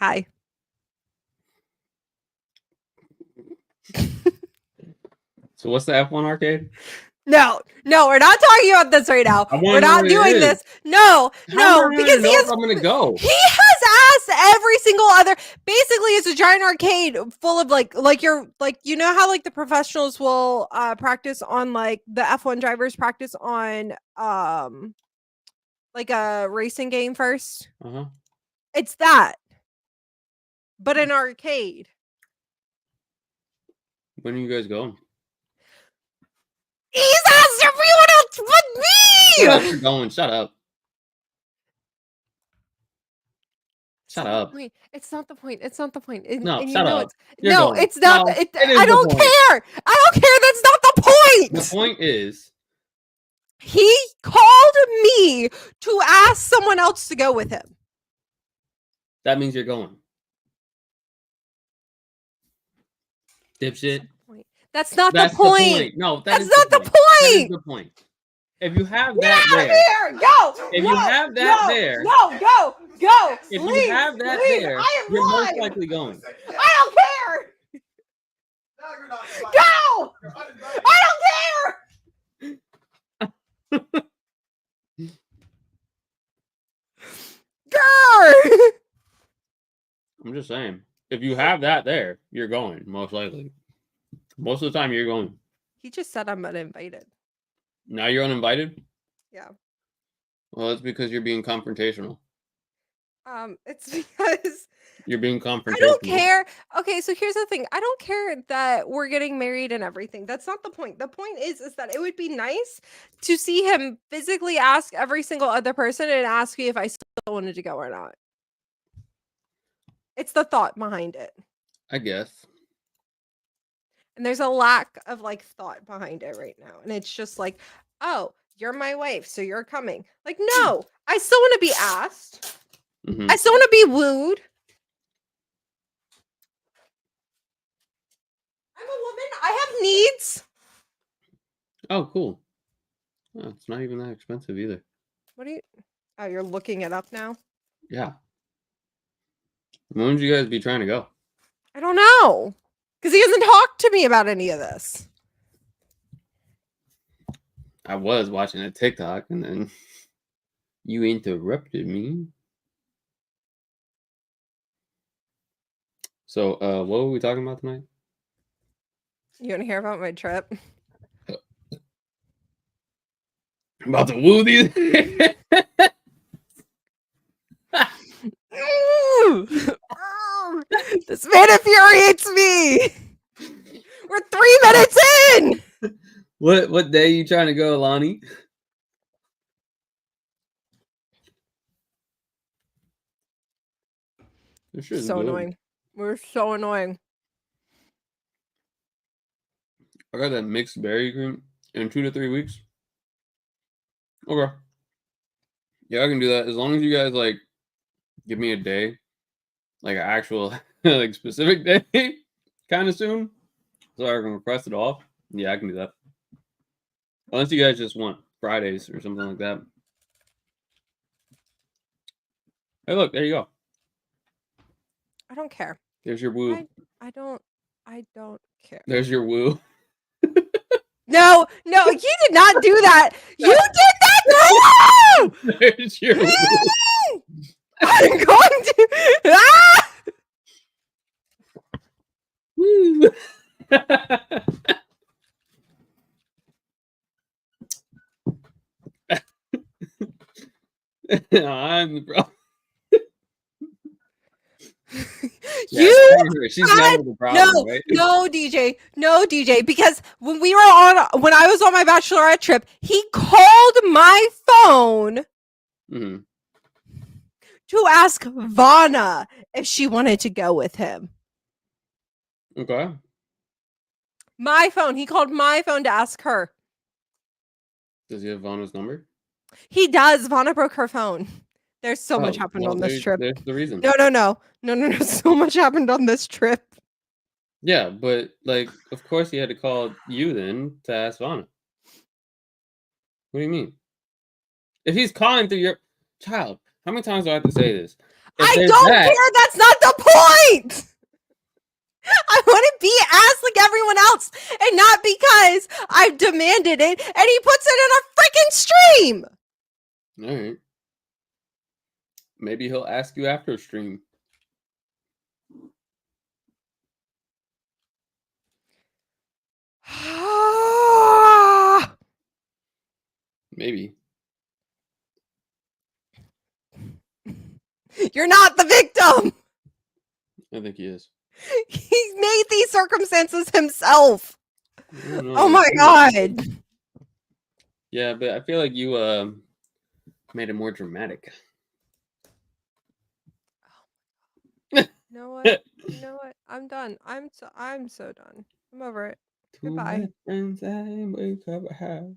Hi. So what's the F1 arcade? No, we're not talking about this right now. We're not doing this. No, because he has. I'm gonna go. He has asked every single other. Basically, it's a giant arcade full of like you're like you know how like the professionals will practice on like the F1 drivers practice on like a racing game first. It's that, but an arcade. When are you guys going? He's asked everyone else but me! You're going. Shut up. Shut up. It's not the point. It's not the point. No, shut up. It's not. I don't care. I don't care. That's not the point. The point is, he called me to ask someone else to go with him. That means you're going. Dipshit. That's not the point. No, that's not the point. That is the point. If you have that there, go. If you have that there, go. If you have that there, you're most likely going. I don't care. Go. I don't care. Grr. I'm just saying, if you have that there, you're going, most likely. Most of the time, you're going. He just said I'm uninvited. Now you're uninvited? Yeah. Well, that's because you're being confrontational. It's because you're being confrontational. I don't care. Okay, so here's the thing. I don't care that we're getting married and everything. That's not the point. The point is that it would be nice to see him physically ask every single other person and ask me if I still wanted to go or not. It's the thought behind it. I guess. And there's a lack of like thought behind it right now. And it's just like, oh, you're my wife, so you're coming. Like, no, I still want to be asked. I still want to be wooed. I'm a woman. I have needs. Oh, cool. Oh, it's not even that expensive either. What are you? Oh, you're looking it up now? Yeah. When would you guys be trying to go? I don't know. Because he hasn't talked to me about any of this. I was watching a TikTok and then you interrupted me. So, what were we talking about tonight? You want to hear about my trip? I'm about to woo these. This man infuriates me. We're 3 minutes in. What day are you trying to go, Lonnie? So annoying. We're so annoying. I got that mixed berry cream in 2 to 3 weeks. Okay. Yeah, I can do that as long as you guys like give me a day, like an actual like specific day, kind of soon, so I can request it off. Yeah, I can do that. Unless you guys just want Fridays or something like that. Hey, look, there you go. I don't care. There's your woo. I don't care. There's your woo. No, you did not do that. You did that. No! There's your woo. I'm going to. Ah! Woo. I'm the problem. She's never the problem, right? No, DJ, because when I was on my bachelorette trip, he called my phone to ask Vana if she wanted to go with him. Okay. My phone. He called my phone to ask her. Does he have Vana's number? He does. Vana broke her phone. There's so much happened on this trip. There's the reason. No. So much happened on this trip. Yeah, but like, of course he had to call you then to ask Vana. What do you mean? If he's calling through your child, How many times do I have to say this? I there's don't that, care. That's not the point. I want to be ass like everyone else, and not because I've demanded it. And he puts it in a freaking stream. all right. Maybe he'll ask you after stream. Maybe. You're not the victim. I think he is. He's made these circumstances himself. I don't know. Oh my god. Yeah, but I feel like you made it more dramatic. You know what? You know what? I'm done. I'm so done. I'm over it. Goodbye. Friends I wake up have.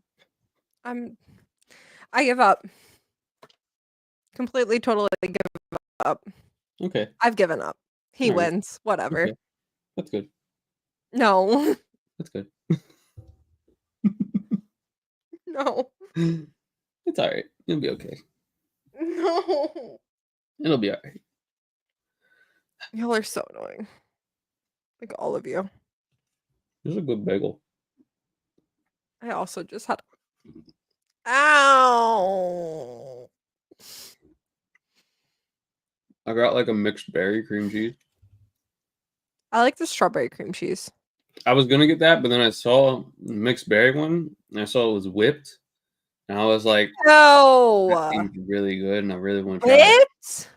I give up. Completely, totally give up. Okay. I've given up. He All right. wins. Whatever. Okay. That's good. No. That's good. No. It's all right. You'll be okay. No. It'll be all right. Y'all are so annoying. Like all of you. This is a good bagel. I also just had. Ow. I got like a mixed berry cream cheese. I like the strawberry cream cheese. I was gonna get that, but then I saw the mixed berry one, and I saw it was whipped, and I was like, "That No. seems really good," and I really want to try it. Whipped?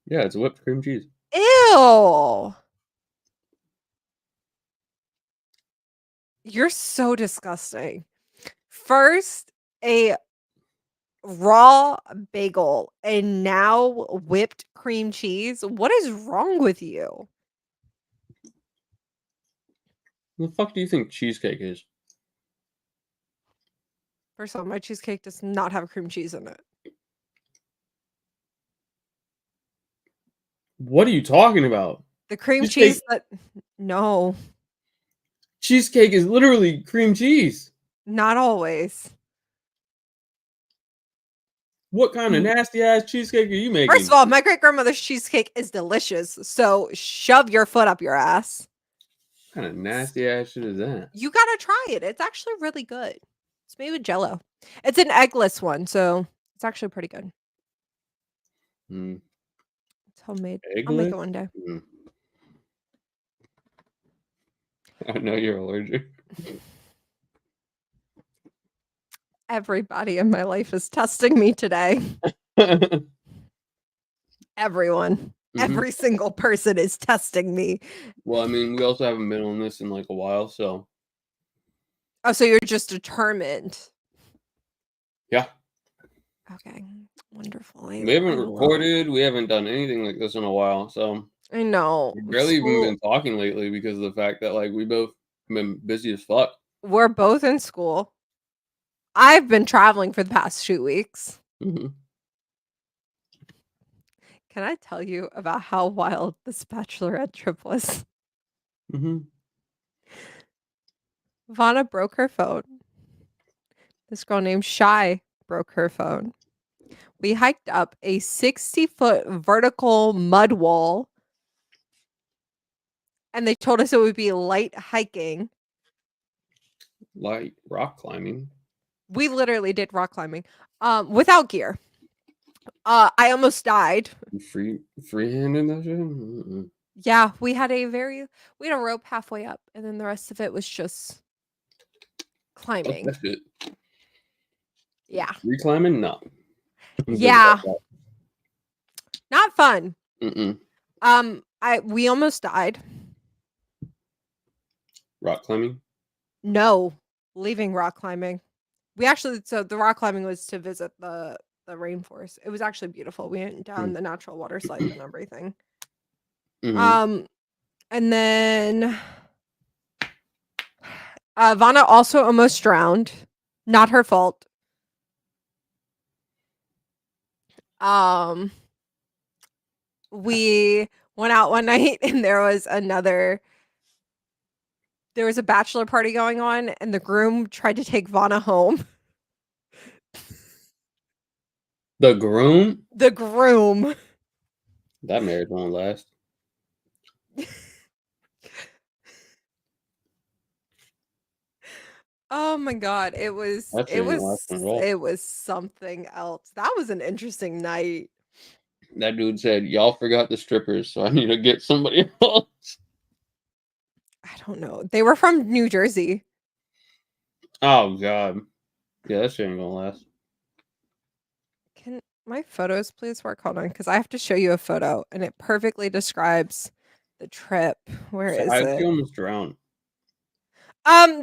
Yeah, it's whipped cream cheese. Ew. You're so disgusting. First, a raw bagel and now whipped cream cheese. What is wrong with you? What the fuck do you think cheesecake is? First of all, my cheesecake does not have cream cheese in it. What are you talking about? The cream Cheesecake- cheese that no, Cheesecake is literally cream cheese. not always. What kind of nasty ass cheesecake are you making? First of all, my great grandmother's cheesecake is delicious. So shove your foot up your ass. What kind of nasty ass shit is that? You gotta try it. It's actually really good. It's made with Jello. It's an eggless one, so it's actually pretty good. Mm. It's homemade. I'll make it one day. Mm. I know you're allergic. Everybody in my life is testing me today. Everyone. Mhm. Every single person is testing me. Well, I mean, we also haven't been on this in like a while, so Oh, so you're just determined. yeah. Okay. Wonderful. We haven't recorded. We haven't done anything like this in a while, so I know. we've barely even been talking lately because of the fact that like we both been busy as fuck. We're both in school. I've been traveling for the past 2 weeks. Mm-hmm. Can I tell you about how wild this bachelorette trip was? Mm-hmm. Vanna broke her phone. This girl named Shy broke her phone. We hiked up a 60-foot vertical mud wall. And they told us it would be light hiking. Light rock climbing. We literally did rock climbing without gear. I almost died. Freehanding that shit? Mm-mm. Yeah, we had a rope halfway up, and then the rest of it was just Fuck climbing. that shit. Yeah. Free climbing? No. I'm good Yeah. about Not fun. that. Mm-mm. We almost died. Rock climbing? No, leaving rock climbing. So the rock climbing was to visit the rainforest. It was actually beautiful. We went down the natural water slides and everything. Mhm. And then Vanna also almost drowned. Not her fault. We went out one night and there was a bachelor party going on, and the groom tried to take Vanna home. The groom? The groom. That marriage won't last. Oh my god, That shit ain't lasting at all. it was something else. That was an interesting night. That dude said, "Y'all forgot the strippers, so I need to get somebody else." I don't know. They were from New Jersey. Oh god. Yeah, that shit ain't gonna last. Can my photos please work? Hold on, because I have to show you a photo and it perfectly describes the trip. Where is I it? almost drowned.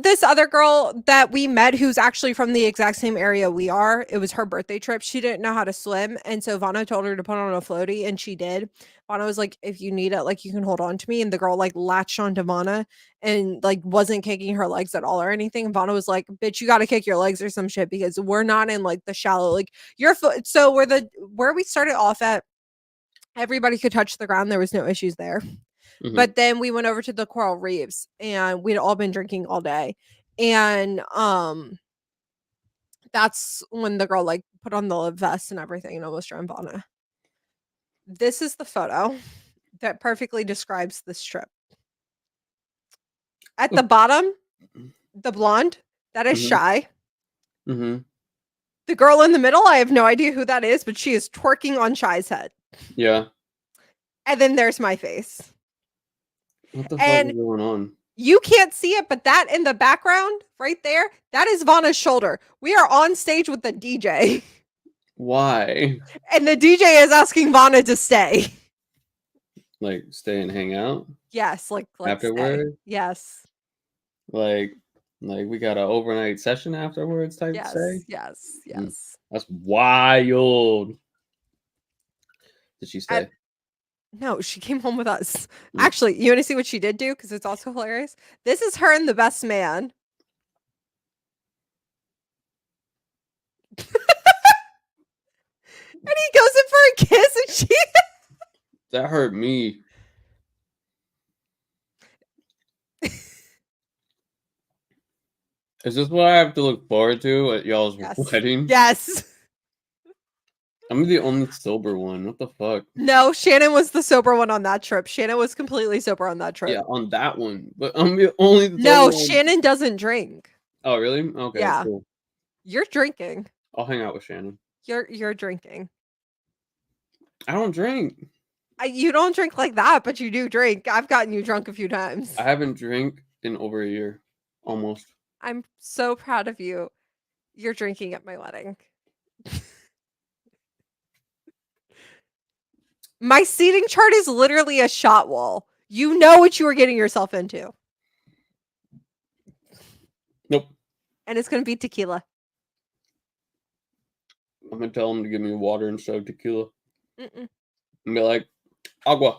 This other girl that we met who's actually from the exact same area we are, it was her birthday trip. She didn't know how to swim, and so Vana told her to put on a floaty, and she did. Vana was like, "If you need it, like you can hold on to me." And the girl like latched onto Vana and like wasn't kicking her legs at all or anything. And Vana was like, "Bitch, you got to kick your legs or some shit because we're not in like the shallow like your foot." So where we started off at, everybody could touch the ground. There was no issues there. Mhm. But then we went over to the coral reefs and we'd all been drinking all day. And that's when the girl like put on the vest and everything and almost drowned Vana. This is the photo that perfectly describes this trip. At the bottom, the blonde, that is Mhm. Shy. Mhm. The girl in the middle, I have no idea who that is, but she is twerking on Shy's head. Yeah. And then there's my face. What the fuck And is going on? you can't see it, but that in the background right there, that is Vana's shoulder. We are on stage with the DJ. Why? And the DJ is asking Vana to stay. Like stay and hang out Yes, like stay. afterward? Yes. Like we got an overnight session afterwards type Yes. say? Yes. Mm. Yes. That's wild. Did she stay? No, she came home with us. Mm. Actually, you want to see what she did do? Because it's also hilarious. This is her and the best man. And he goes in for a kiss and she That hurt me. Is this what I have to look forward to at y'all's Yes. wedding? Yes. I'm the only sober one. What the fuck? No, Shannon was the sober one on that trip. Shannon was completely sober on that trip. Yeah, on that one. But I'm the only sober No, one. Shannon doesn't drink. Oh, really? Okay, Yeah. cool. You're drinking. I'll hang out with Shannon. You're drinking. I don't drink. You don't drink like that, but you do drink. I've gotten you drunk a few times. I haven't drank in over a year. Almost. I'm so proud of you. You're drinking at my wedding. My seating chart is literally a shot wall. You know what you are getting yourself into. Nope. And it's going to be tequila. I'm gonna tell him to give me water instead of tequila. Mm-mm. And be like, agua.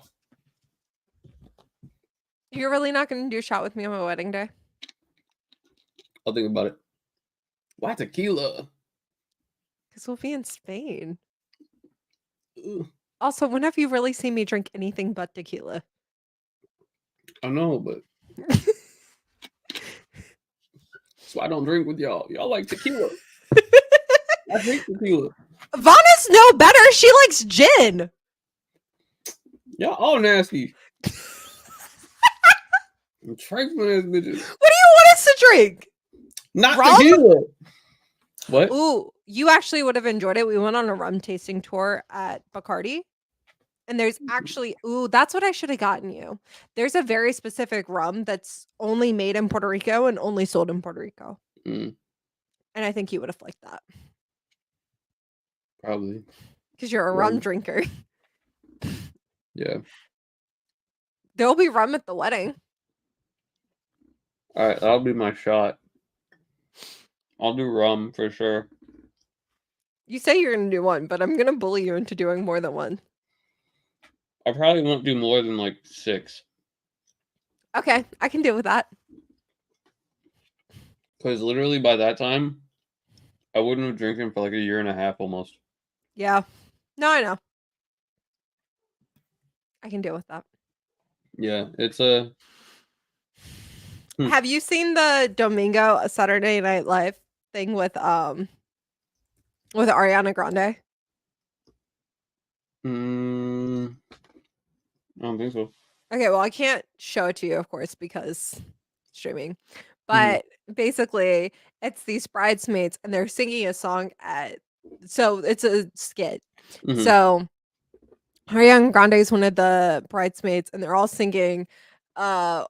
You're really not going to do a shot with me on my wedding day? I'll think about it. Why tequila? Because we'll be in Spain. Ugh. Also, when have you really seen me drink anything but tequila? I know, but so I don't drink with y'all. Y'all like tequila. I hate tequila. Vana's no better. She likes gin. Y'all all nasty. I'm trifling ass bitches. What do you want us to drink? Not Rum? tequila. What? Ooh, you actually would have enjoyed it. We went on a rum tasting tour at Bacardi. And there's actually, that's what I should have gotten you. There's a very specific rum that's only made in Puerto Rico and only sold in Puerto Rico. Mm, And I think you would have liked that probably. because you're a rum drinker. Yeah. There'll be rum at the wedding. All right, that'll be my shot. I'll do rum for sure. You say you're going to do one, but I'm going to bully you into doing more than one. I probably won't do more than like 6. Okay, I can deal with that. Because literally by that time, I wouldn't have drinking for like a year and a half almost. Yeah. No, I know. I can deal with that. Yeah, it's a. Have you seen the Domingo Saturday Night Live thing with Ariana Grande? Mm, I don't think so. Okay, well, I can't show it to you, of course, because streaming. Mhm, But basically, it's these bridesmaids and they're singing a song at so it's a skit. mhm, So Ariana Grande is one of the bridesmaids and they're all singing uh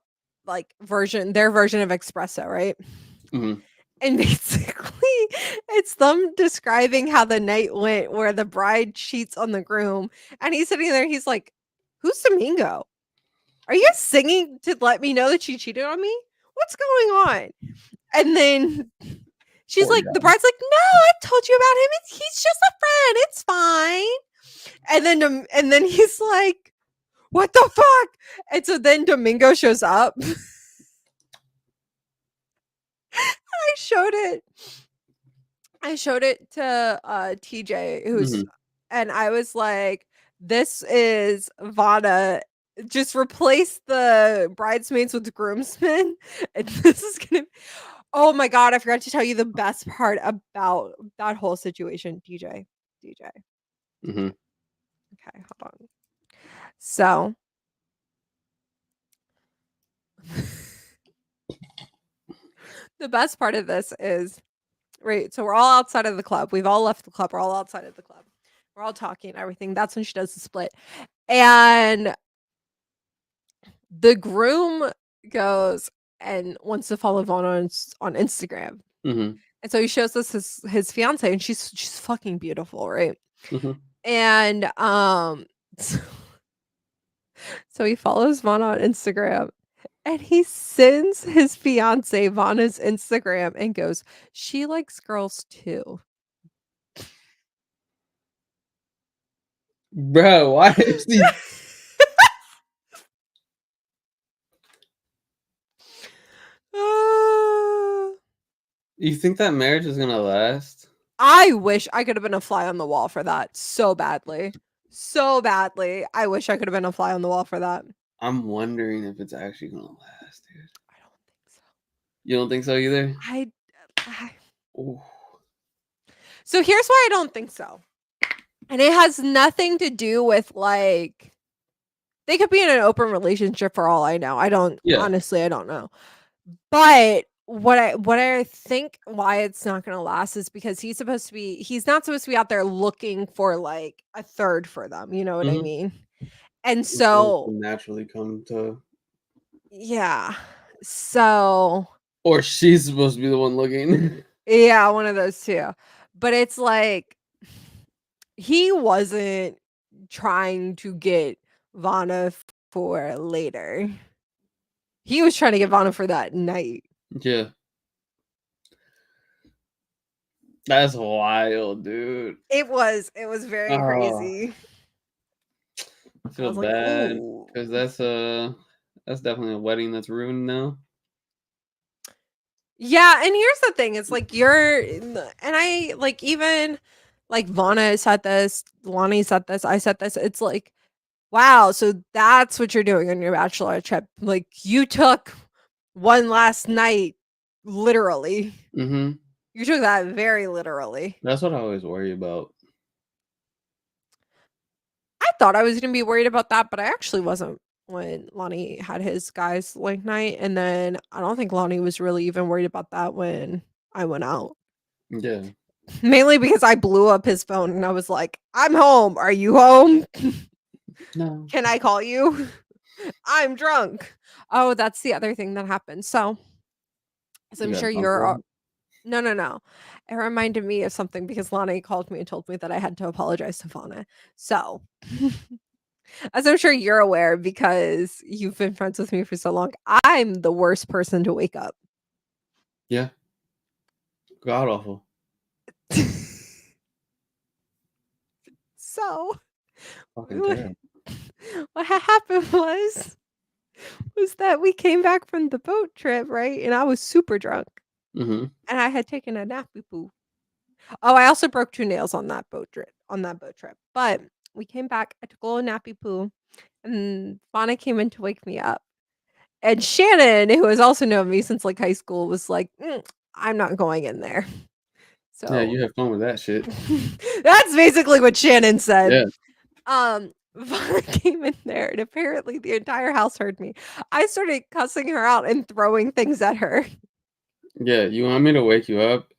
like their version of Espresso, right? mhm. And basically, it's them describing how the night went where the bride cheats on the groom. And he's sitting there, he's like, "Who's Domingo? Are you guys singing to let me know that she cheated on me? What's going on?" And then she's Poor like, the guy. bride's like, "No, I told you about him. He's just a friend. It's fine." And then he's like, "What the fuck?" And so then Domingo shows up. I showed it. I showed it to TJ, who's Mhm. and I was like, "This is Vana. Just replace the bridesmaids with groomsmen, and this is gonna." Oh my god! I forgot to tell you the best part about that whole situation, DJ. Mhm. Okay, hold on. So, the best part of this is right. So we're all outside of the club. We've all left the club. We're all outside of the club. We're all talking and everything. That's when she does the split, and the groom goes and wants to follow Vaughn on Instagram. Mhm. And so he shows us his fiance and she's fucking beautiful, right? Mhm. And so, so he follows Vaughn on Instagram and he sends his fiance Vanna's Instagram and goes, "She likes girls too." Bro, why is he? Ah. You think that marriage is gonna last? I wish I could have been a fly on the wall for that so badly. So badly. I wish I could have been a fly on the wall for that. I'm wondering if it's actually gonna last, dude. I don't think so. You don't think so either? I, I Ooh. so here's why I don't think so. And it has nothing to do with like they could be in an open relationship for all I know. I don't Yeah. honestly I don't know. But what I think why it's not gonna last is because he's not supposed to be out there looking for like a third for them, you know what I Mhm. mean? And It's supposed so to naturally come to, yeah. So or she's supposed to be the one looking. yeah, one of those two. But it's like he wasn't trying to get Vana for later. He was trying to get Vana for that night. Yeah. That's wild, dude. It was very Oh, crazy. I I feel was like, bad "Ooh." because that's definitely a wedding that's ruined now. Yeah, and here's the thing, it's like and I like even like Vana said this, Lonnie said this, I said this. It's like, wow, so that's what you're doing on your bachelor trip. Like you took one last night literally. Mhm. You took that very literally. That's what I always worry about. I thought I was gonna be worried about that, but I actually wasn't when Lonnie had his guys like night. And then I don't think Lonnie was really even worried about that when I went out. Yeah. Mainly because I blew up his phone and I was like, "I'm home. Are you home? No. Can I call you? I'm drunk." Oh, that's the other thing that happened. So, as You I'm got sure drunk you're already? no, no, no. It reminded me of something because Lonnie called me and told me that I had to apologize to Fauna. So, as I'm sure you're aware because you've been friends with me for so long, I'm the worst person to wake up. Yeah. God awful. So, Fucking what terrible. what happened was that we came back from the boat trip, right? And I was super drunk Mhm. and I had taken a nappy poo. Oh, I also broke 2 nails on that boat trip. But we came back, I took a little nappy poo, and Fauna came in to wake me up. And Shannon, who has also known me since like high school, was like, I'm not going in there. Yeah, So you have fun with that shit. that's basically what Shannon said. Yeah. Violet came in there, and apparently the entire house heard me. I started cussing her out and throwing things at her. Yeah, you want me to wake you up?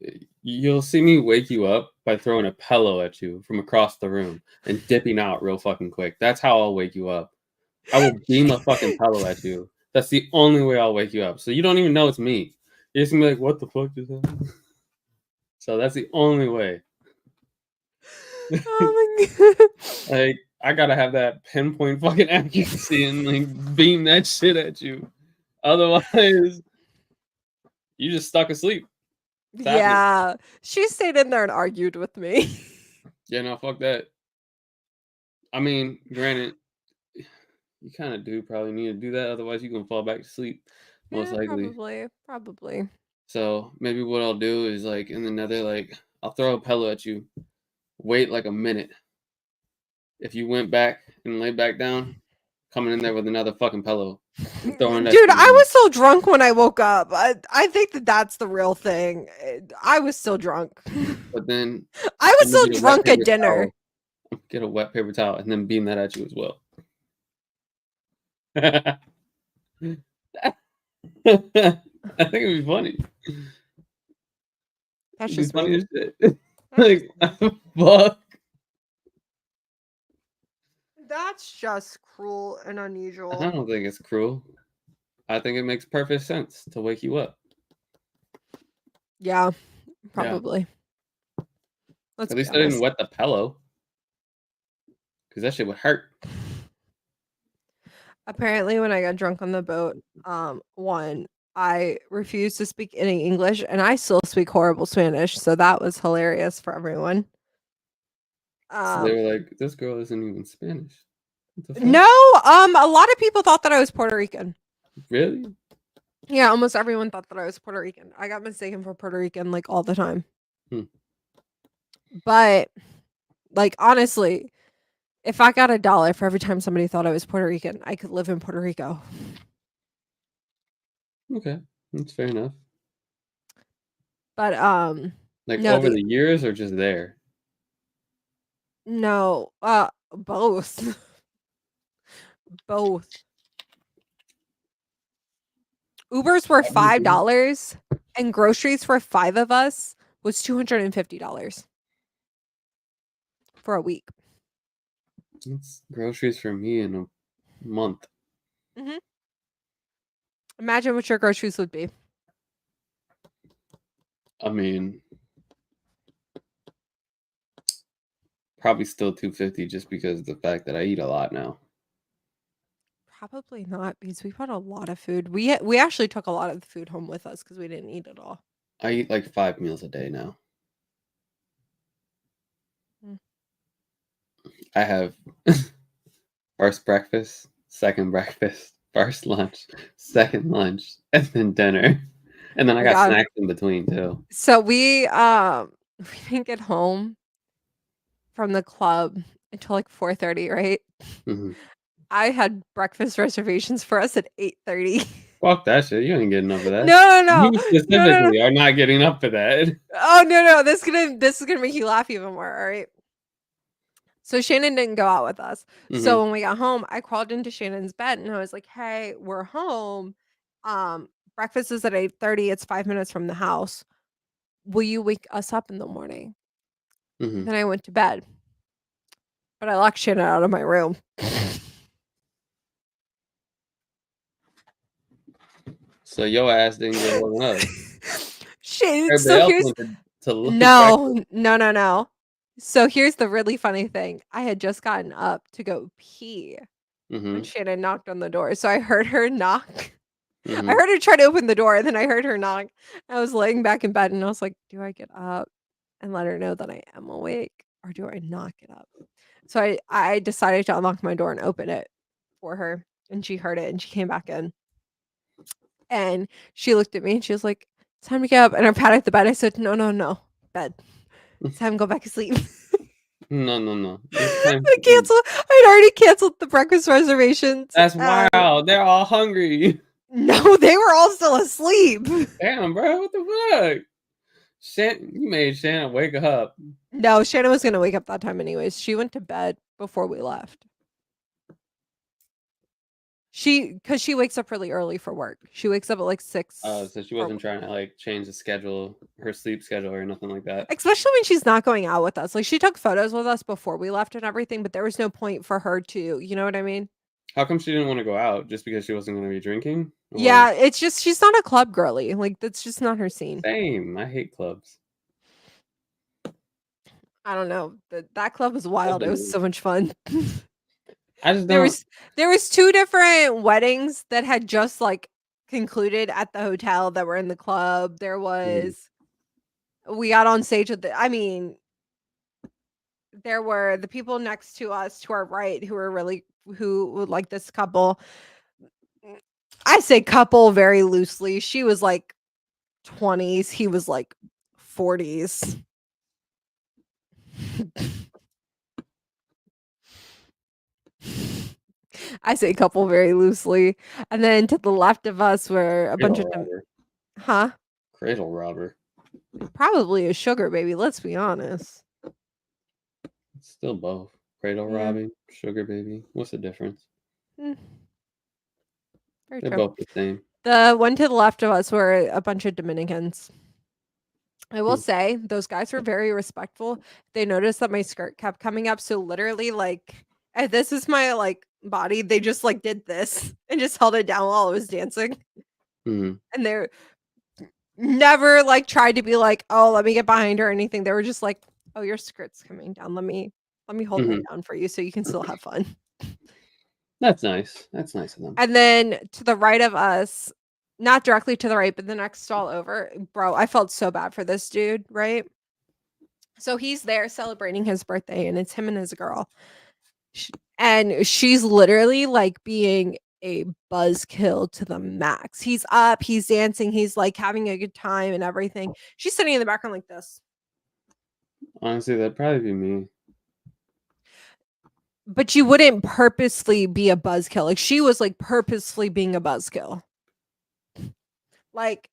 You'll see me wake you up by throwing a pillow at you from across the room and dipping out real fucking quick. That's how I'll wake you up. I will beam a fucking pillow at you. That's the only way I'll wake you up. So you don't even know it's me. You're just gonna be like, what the fuck is that? So that's the only way. Oh my god. Like, I gotta have that pinpoint fucking accuracy and like beam that shit at you. Otherwise, you just stuck asleep. It's happening. Yeah. She stayed in there and argued with me. Yeah, no, fuck that. I mean, granted, you kind of do probably need to do that. Otherwise, you're gonna fall back to sleep, most Yeah, likely. probably. So maybe what I'll do is like in the nether, like I'll throw a pillow at you, wait like a minute. If you went back and laid back down, coming in there with another fucking pillow, and throwing it at Dude, you I again. was so drunk when I woke up. I think that that's the real thing. I was still drunk. But then I I'm was gonna still get a wet drunk at paper dinner. towel. Get a wet paper towel and then beam that at you as well. I think it'd be funny. That's It'd be just funny mean. as shit. Like, fuck. That's just cruel and I unusual. don't think it's cruel. I think it makes perfect sense to wake you up. Yeah, Yeah. probably. Let's At be least I didn't honest. wet the pillow. Because that shit would hurt. Apparently, when I got drunk on the boat, one, I refused to speak any English, and I still speak horrible Spanish, so that was hilarious for everyone. So they were like, this girl isn't even Spanish. What the fuck? No, a lot of people thought that I was Puerto Rican. Really? Yeah, almost everyone thought that I was Puerto Rican. I got mistaken for Puerto Rican like all the time. But like honestly, if I got $1 for every time somebody thought I was Puerto Rican, I could live in Puerto Rico. Okay. That's fair enough. But Like no, over the years or just there? no, both. Both. Ubers were $5 and groceries for 5 of us was $250 for a week. That's groceries for me in a month. Mhm. Imagine what your groceries would be. I mean, probably still $250 just because of the fact that I eat a lot now. Probably not because we bought a lot of food. We actually took a lot of the food home with us because we didn't eat it all. I eat like 5 meals a day now. Mm. I have first breakfast, second breakfast, first lunch, second lunch, and then dinner. And then I got Yeah. snacks in between too. So we didn't get home from the club until like 4:30, right? Mhm. I had breakfast reservations for us at 8:30. Fuck that shit. You ain't getting up for that. No. You specifically are not getting up for that. Oh no, this is gonna make you laugh even more, all right? So Shannon didn't go out with us. Mhm. So when we got home, I crawled into Shannon's bed and I was like, "Hey, we're home. Breakfast is at 8:30. It's 5 minutes from the house. Will you wake us up in the morning?" Mhm. Then I went to bed. But I locked Shannon out of my room. So your ass didn't get woken up. Shannon, Everybody so else here's went to breakfast. no. So here's the really funny thing. I had just gotten up to go pee when Mhm. Shannon knocked on the door. So I heard her knock. I Mhm. heard her try to open the door, and then I heard her knock. I was laying back in bed, and I was like, "Do I get up and let her know that I am awake, or do I not get up?" So I decided to unlock my door and open it for her, and she heard it, and she came back in. And she looked at me, and she was like, "It's time to get up." And I patted the bed. I said, "No, bed. It's time to go back to sleep." No. It's time I to eat. canceled. I'd already canceled the breakfast reservations. That's wild. They're all hungry. No, they were all still asleep. Damn, bro. What the fuck? You made Shannon wake up. No, Shannon was gonna wake up that time anyways. She went to bed before we left. Because she wakes up really early for work. She wakes up at like 6. So she for wasn't trying to like change the schedule, her sleep schedule, or nothing like that. Especially when she's not going out with us. Like, she took photos with us before we left and everything, but there was no point for her to, you know what I mean? How come she didn't want to go out? Just because she wasn't going to be drinking? Or Yeah, it's just she's not a club girly. Like, that's just not her scene. same. I hate clubs. I don't know. That club was wild. It was so much fun. I just There don't. was 2 different weddings that had just like concluded at the hotel that were in the club. There was we got on stage with there were the people next to us to our right who would like this couple. I say couple very loosely. She was like 20s, he was like 40s. I say couple very loosely. And then to the left of us were a bunch of huh? Cradle robber. Probably a sugar baby, let's be honest. It's still both. Cradle Yeah. robbing, sugar baby. What's the difference? Very They're true. both the same. The one to the left of us were a bunch of Dominicans. I will say those guys were very respectful. They noticed that my skirt kept coming up, so literally like this is my like body. They just like did this and just held it down while I was dancing. Mhm. And they're never like tried to be like, oh, let me get behind her or anything. They were just like, oh, your skirt's coming down. Let me hold that down for you so you can still have fun. That's nice. That's nice of them. And then to the right of us, not directly to the right, but the next stall over, bro, I felt so bad for this dude, right? So he's there celebrating his birthday, and it's him and his girl. And she's literally like being a buzzkill to the max. He's up, he's dancing, he's like having a good time and everything. She's sitting in the background like this. Honestly, that'd probably be me. But you wouldn't purposely be a buzzkill. Like, she was like purposefully being a buzzkill. Like,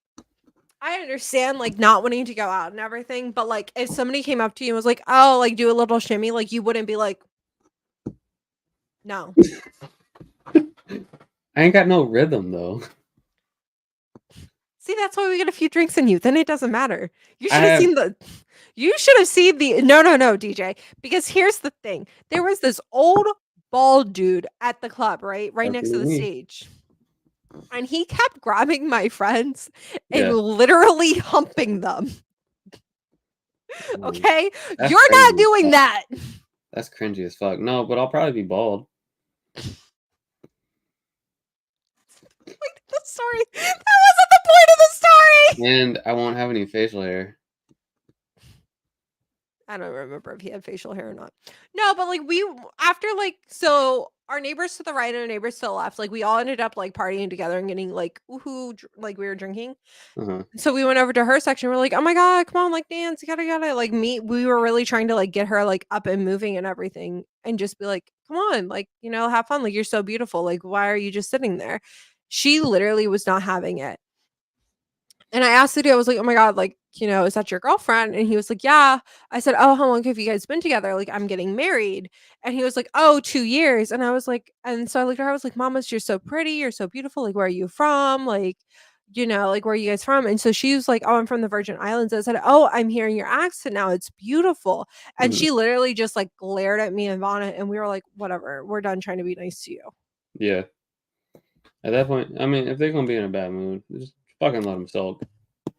I understand like not wanting to go out and everything, but like if somebody came up to you and was like, oh, like do a little shimmy, like you wouldn't be like, no. I ain't got no rhythm though. See, that's why we get a few drinks in you. Then it doesn't matter. You should have seen the no, DJ. Because here's the thing. There was this old bald dude at the club, right next to the stage. And he kept grabbing my friends and literally humping them. Okay? You're not doing that. That's cringy as fuck. No, but I'll probably be bald. The story. That wasn't the point of the story. And I won't have any facial hair. I don't remember if he had facial hair or not. No, but like after like, so our neighbors to the right and our neighbors to the left, like we all ended up like partying together and getting like woohoo, like we were drinking. So we went over to her section. We're like, oh my God, come on, like dance, you gotta like meet. We were really trying to like get her like up and moving and everything and just be like, come on, like, you know, have fun. Like, you're so beautiful. Like, why are you just sitting there? She literally was not having it. And I asked the dude, I was like, oh my God, like, you know, is that your girlfriend? And he was like, yeah. I said, oh, how long have you guys been together? Like, I'm getting married. And he was like, oh, 2 years. And I was like, and so I looked at her, I was like, Mamas, you're so pretty. You're so beautiful. Like, where are you from? Like, you know, like, where are you guys from? And so she was like, oh, I'm from the Virgin Islands. I said, oh, I'm hearing your accent now. It's beautiful. And she literally just like glared at me and Vonna. And we were like, whatever, we're done trying to be nice to you. Yeah. At that point, I mean, if they're going to be in a bad mood, just fucking let them sulk.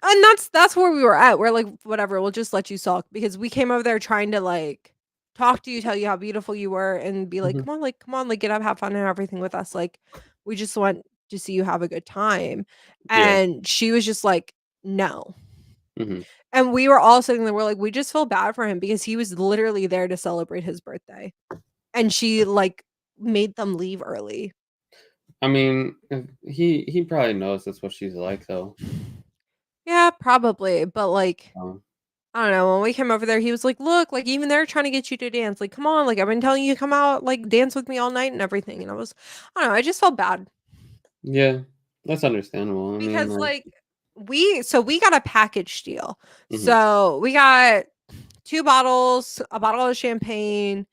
And that's where we were at. We're like, whatever, we'll just let you sulk, because we came over there trying to like talk to you, tell you how beautiful you were, and be like, come on, like get up, have fun and everything with us. Like, we just want to see you have a good time. And she was just like, no. And we were all sitting there, we're like, we just feel bad for him because he was literally there to celebrate his birthday. And she like made them leave early. I mean, he probably knows that's what she's like though. Yeah, probably. But like, I don't know. When we came over there, he was like, look, like even they're trying to get you to dance. Like, come on. Like, I've been telling you to come out, like dance with me all night and everything. And I don't know. I just felt bad. Yeah, that's understandable. Because like we got a package deal. So we got 2 bottles, a bottle of champagne,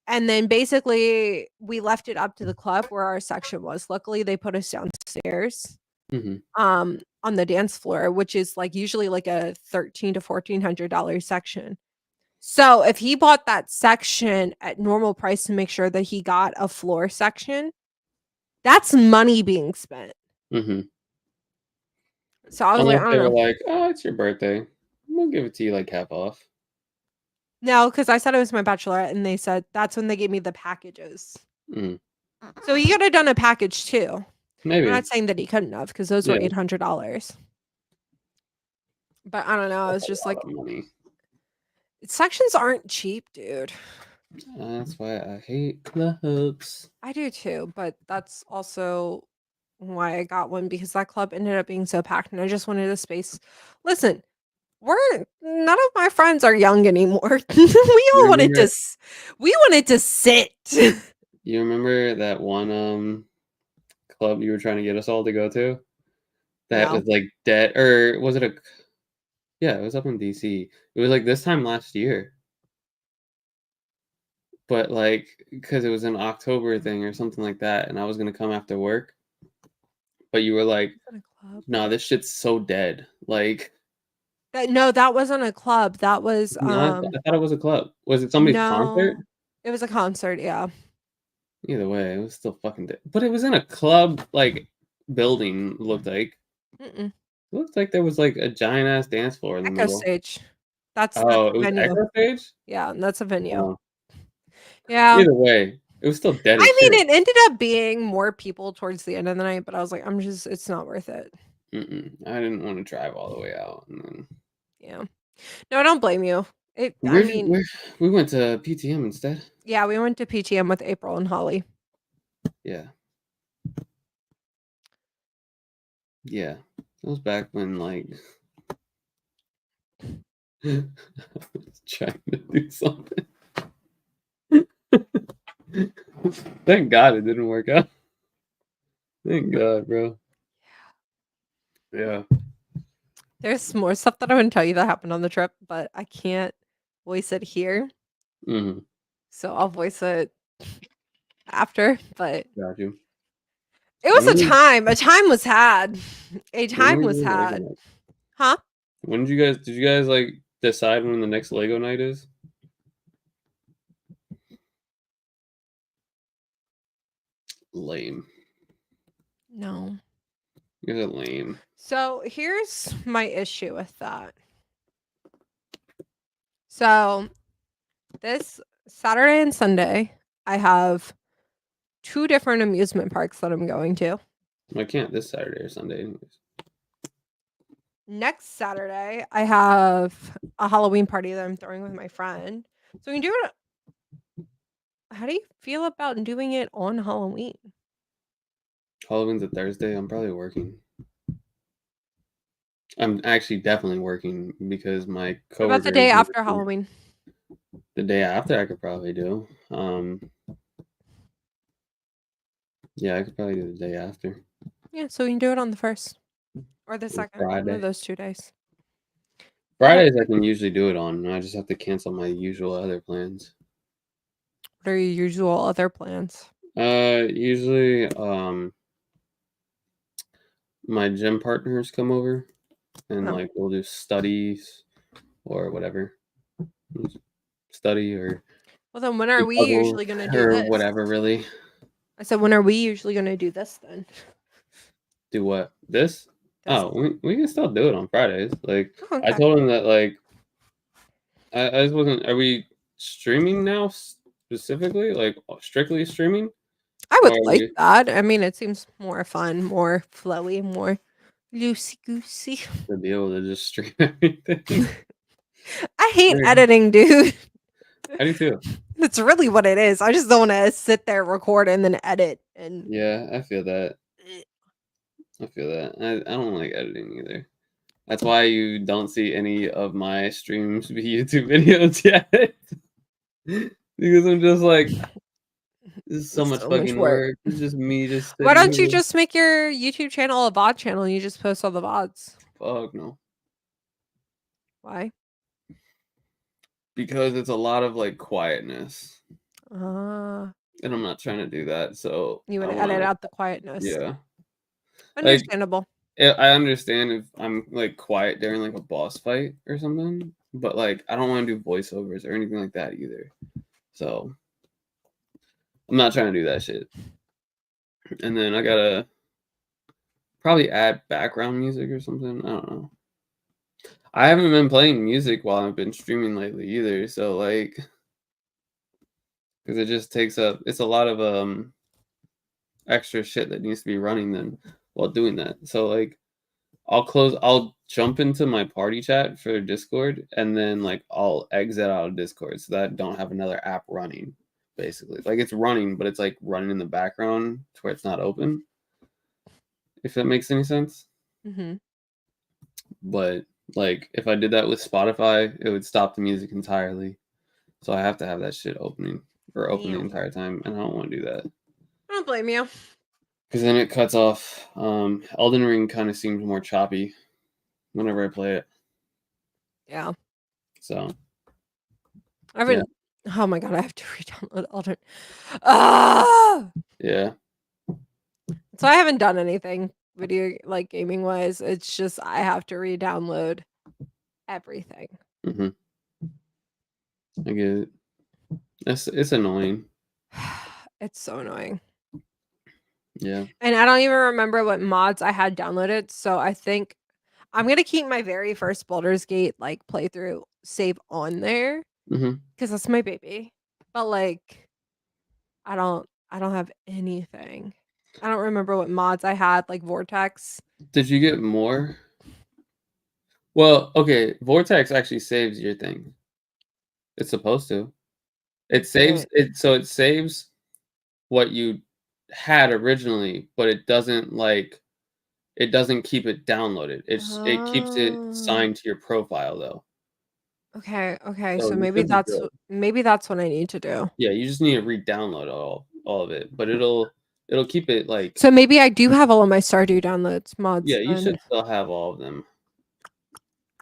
And then basically we left it up to the club where our section was. Luckily, they put us downstairs Hmm. on the dance floor, which is like usually like a $1,300 to $1,400 section. So if he bought that section at normal price to make sure that he got a floor section, that's money being spent. Hmm. So I was like, Unless I they don't were know. like, "Oh, it's your birthday. We'll give it to you like half off." No, because I said it was my bachelorette, and they said that's when they gave me the packages. Mm, So he could have done a package too. I'm maybe. not saying that he couldn't have, because those were Yeah, $800. But I don't know. I that's was a just lot like, of money. sections aren't cheap, dude. That's why I hate clubs. I do too, but that's also why I got one, because that club ended up being so packed, and I just wanted a space. Listen, none of my friends are young anymore. We You all wanted to remember? we wanted to sit. You remember that one club you were trying to get us all to go to? That No. was like dead, or was it a? Yeah, it was up in DC. It was like this time last year, but like because it was an October thing or something like that, and I was gonna come after work, but you were like, Was it a club? "No, this shit's so dead." Like, No, that wasn't a club. That was no, I thought it was a club. Was it somebody's concert? no. It was a concert, yeah. Either way, it was still fucking dead. But it was in a club like building. Looked like Mm-mm. it looked like there was like a giant ass dance floor in the Echo middle. Stage. That's Oh, a it was venue. Echo Stage. Yeah, that's a venue. Oh, Yeah. either way, it was still dead as I shit. mean, it ended up being more people towards the end of the night, but I was like, it's not worth it. Mm-mm. I didn't want to drive all the way out, and then Yeah. No, I don't blame you. I where did mean, where we went to PTM instead. yeah, we went to PTM with April and Holly. Yeah, yeah. It was back when like I was trying to do something. Thank God it didn't work out. Thank God, bro. Yeah. There's more stuff that I want to tell you that happened on the trip, but I can't voice it here. Mm-hmm. So I'll voice it after. But Got you. it was When a we time. A time was had. A when time we was doing Lego had. night? Huh? When did you guys like decide when the next Lego night is? Lame. No. You guys are lame. So here's my issue with that. So this Saturday and Sunday, I have 2 different amusement parks that I'm going to. I can't this Saturday or Sunday anyways. Next Saturday, I have a Halloween party that I'm throwing with my friend. So we can do it. How do you feel about doing it on Halloween? Halloween's a Thursday. I'm probably working. I'm actually definitely working because my What about the coworker day is after Halloween? the day after I could probably do. Yeah, I could probably do the day after. Yeah, so we can do it on the 1st or the 2nd, one of Friday. those 2 days. Okay. Fridays I can usually do it on. I just have to cancel my usual other plans. What are your usual other plans? Usually my gym partners come over and Oh. like we'll do studies or whatever. Study or Well, then when are do we puzzles usually gonna do or this? whatever really. I said, when are we usually gonna do this then? Do what? This? This. Oh, we can still do it on Fridays. Like Oh, I okay. told him that like I just wasn't. Are we streaming now specifically? Like strictly streaming? I Or would are like we that. I mean, it seems more fun, more flowy, more loosey goosey. to be able to just stream everything? I hate Yeah, editing, dude. I do too. That's really what it is. I just don't want to sit there, record, and then edit. And Yeah, I feel that. I feel that. I don't like editing either. That's why you don't see any of my streams be YouTube videos yet. Because I'm just like, this is so it's much so much fucking work. work. It's just me just Why sitting don't you here. just make your YouTube channel a VOD channel and you just post all the VODs? Fuck no. Why? Because it's a lot of like quietness. and I'm not trying to do that. So You I want to want edit to, out the quietness. yeah, like Understandable. I understand if I'm like quiet during like a boss fight or something, but like I don't want to do voiceovers or anything like that either. So I'm not trying to do that shit. And then I gotta probably add background music or something. I don't know. I haven't been playing music while I've been streaming lately either. So like, because it just takes up, it's a lot of extra shit that needs to be running then while doing that. So like, I'll jump into my party chat for Discord, and then like I'll exit out of Discord so that I don't have another app running. Basically, like it's running, but it's like running in the background to where it's not open. If that makes any sense. Mm-hmm. But like if I did that with Spotify, it would stop the music entirely. So I have to have that shit opening or open the Damn. entire time, and I don't want to do that I don't blame you. because then it cuts off. Elden Ring kind of seems more choppy whenever I play it. Yeah. So I haven't. Oh my god, I have to re-download Elden. Ah! yeah, So I haven't done anything video like gaming wise. It's just I have to re-download everything. I get it. It's annoying. It's so annoying. Yeah. And I don't even remember what mods I had downloaded, so I think I'm gonna keep my very first Baldur's Gate like playthrough save on there Mm-hmm. because that's my baby. But like, I don't have anything. I don't remember what mods I had, like Vortex. Did you get more? Well, okay. Vortex actually saves your thing. It's supposed to. It saves Right. it, so it saves what you had originally, but it doesn't like it doesn't keep it downloaded. It keeps it Oh. signed to your profile though. Okay, So so you maybe should be that's good. maybe that's what I need to do. Yeah, you just need to re-download all of it, but it'll keep it like So maybe I do have all of my Stardew downloads mods yeah, you then. should still have all of them.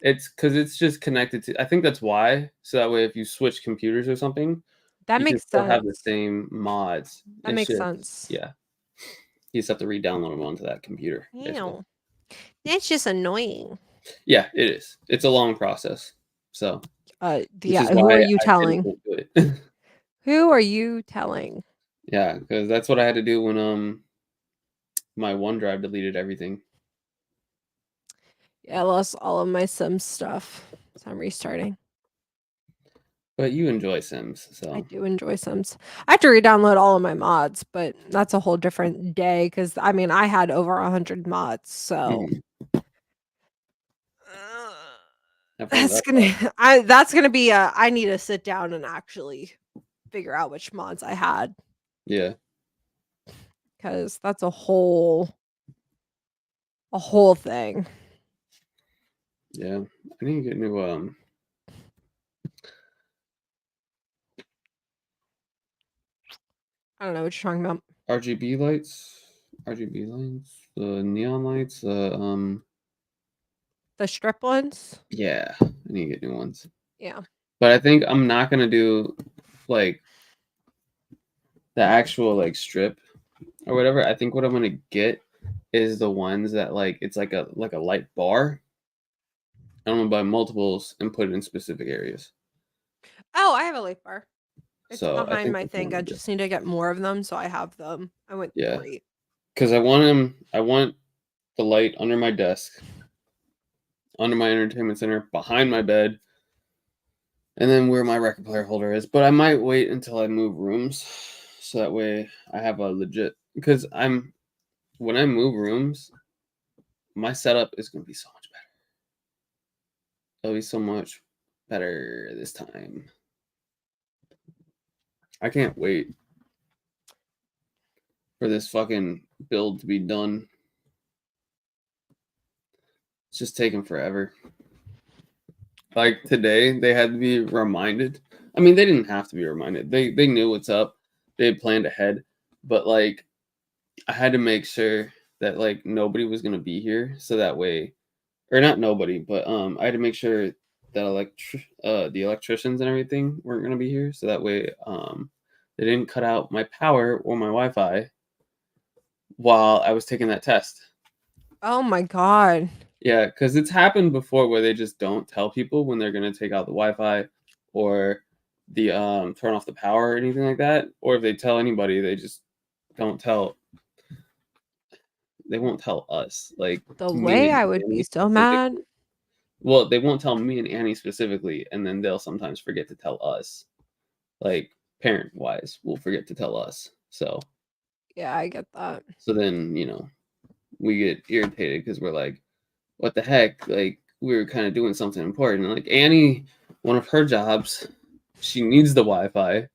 It's because it's just connected to. I think that's why. So that way, if you switch computers or something, That you can makes still have the sense. same mods. That It's makes just sense. yeah, you just have to re-download them onto that computer, basically. Ew. That's just annoying. Yeah, it is. It's a long process. So, which Yeah, is who why are you I didn't telling? do it. Who are you telling? Yeah, because that's what I had to do when my OneDrive deleted everything. Yeah, I lost all of my Sims stuff. So I'm restarting. But you enjoy Sims, I so do enjoy Sims. I have to re-download all of my mods, but that's a whole different day because I mean I had over 100 mods, so mhm, uh, I've heard that. that's gonna be a I need to sit down and actually figure out which mods I had Yeah, because that's a whole thing. yeah. I need to get new I don't know what you're talking about. RGB lights, RGB lights, the neon lights. The strip ones? Yeah, I need to get new ones. Yeah. But I think I'm not gonna do like the actual like strip or whatever. I think what I'm gonna get is the ones that like it's like a light bar. I'm gonna buy multiples and put it in specific areas. Oh, I have a light bar. It's So I behind think my that's what I'm thing. I gonna do. just need to get more of them, so I have them. I went Yeah, 3. because I want him. I want the light under my desk, under my entertainment center, behind my bed, and then where my record player holder is. But I might wait until I move rooms, so that way I have a legit. Because when I move rooms, my setup is gonna be so much better. It'll be so much better this time. I can't wait for this fucking build to be done. It's just taking forever. Like today, they had to be reminded. I mean, they didn't have to be reminded. They knew what's up. They had planned ahead, but like I had to make sure that like nobody was gonna be here, so that way, or not nobody, but I had to make sure that the electricians and everything weren't gonna be here, so that way they didn't cut out my power or my Wi-Fi while I was taking that test. Oh my god. Yeah, because it's happened before where they just don't tell people when they're gonna take out the Wi-Fi or the turn off the power or anything like that. Or if they tell anybody, they just don't tell. They won't tell us, like The me way and I would be Annie so mad. specifically. Well, they won't tell me and Annie specifically, and then they'll sometimes forget to tell us. Like parent-wise, will forget to tell us. Yeah, I get that. So then we get irritated because we're like, what the heck? Like we were kind of doing something important. Like Annie, one of her jobs, she needs the Wi-Fi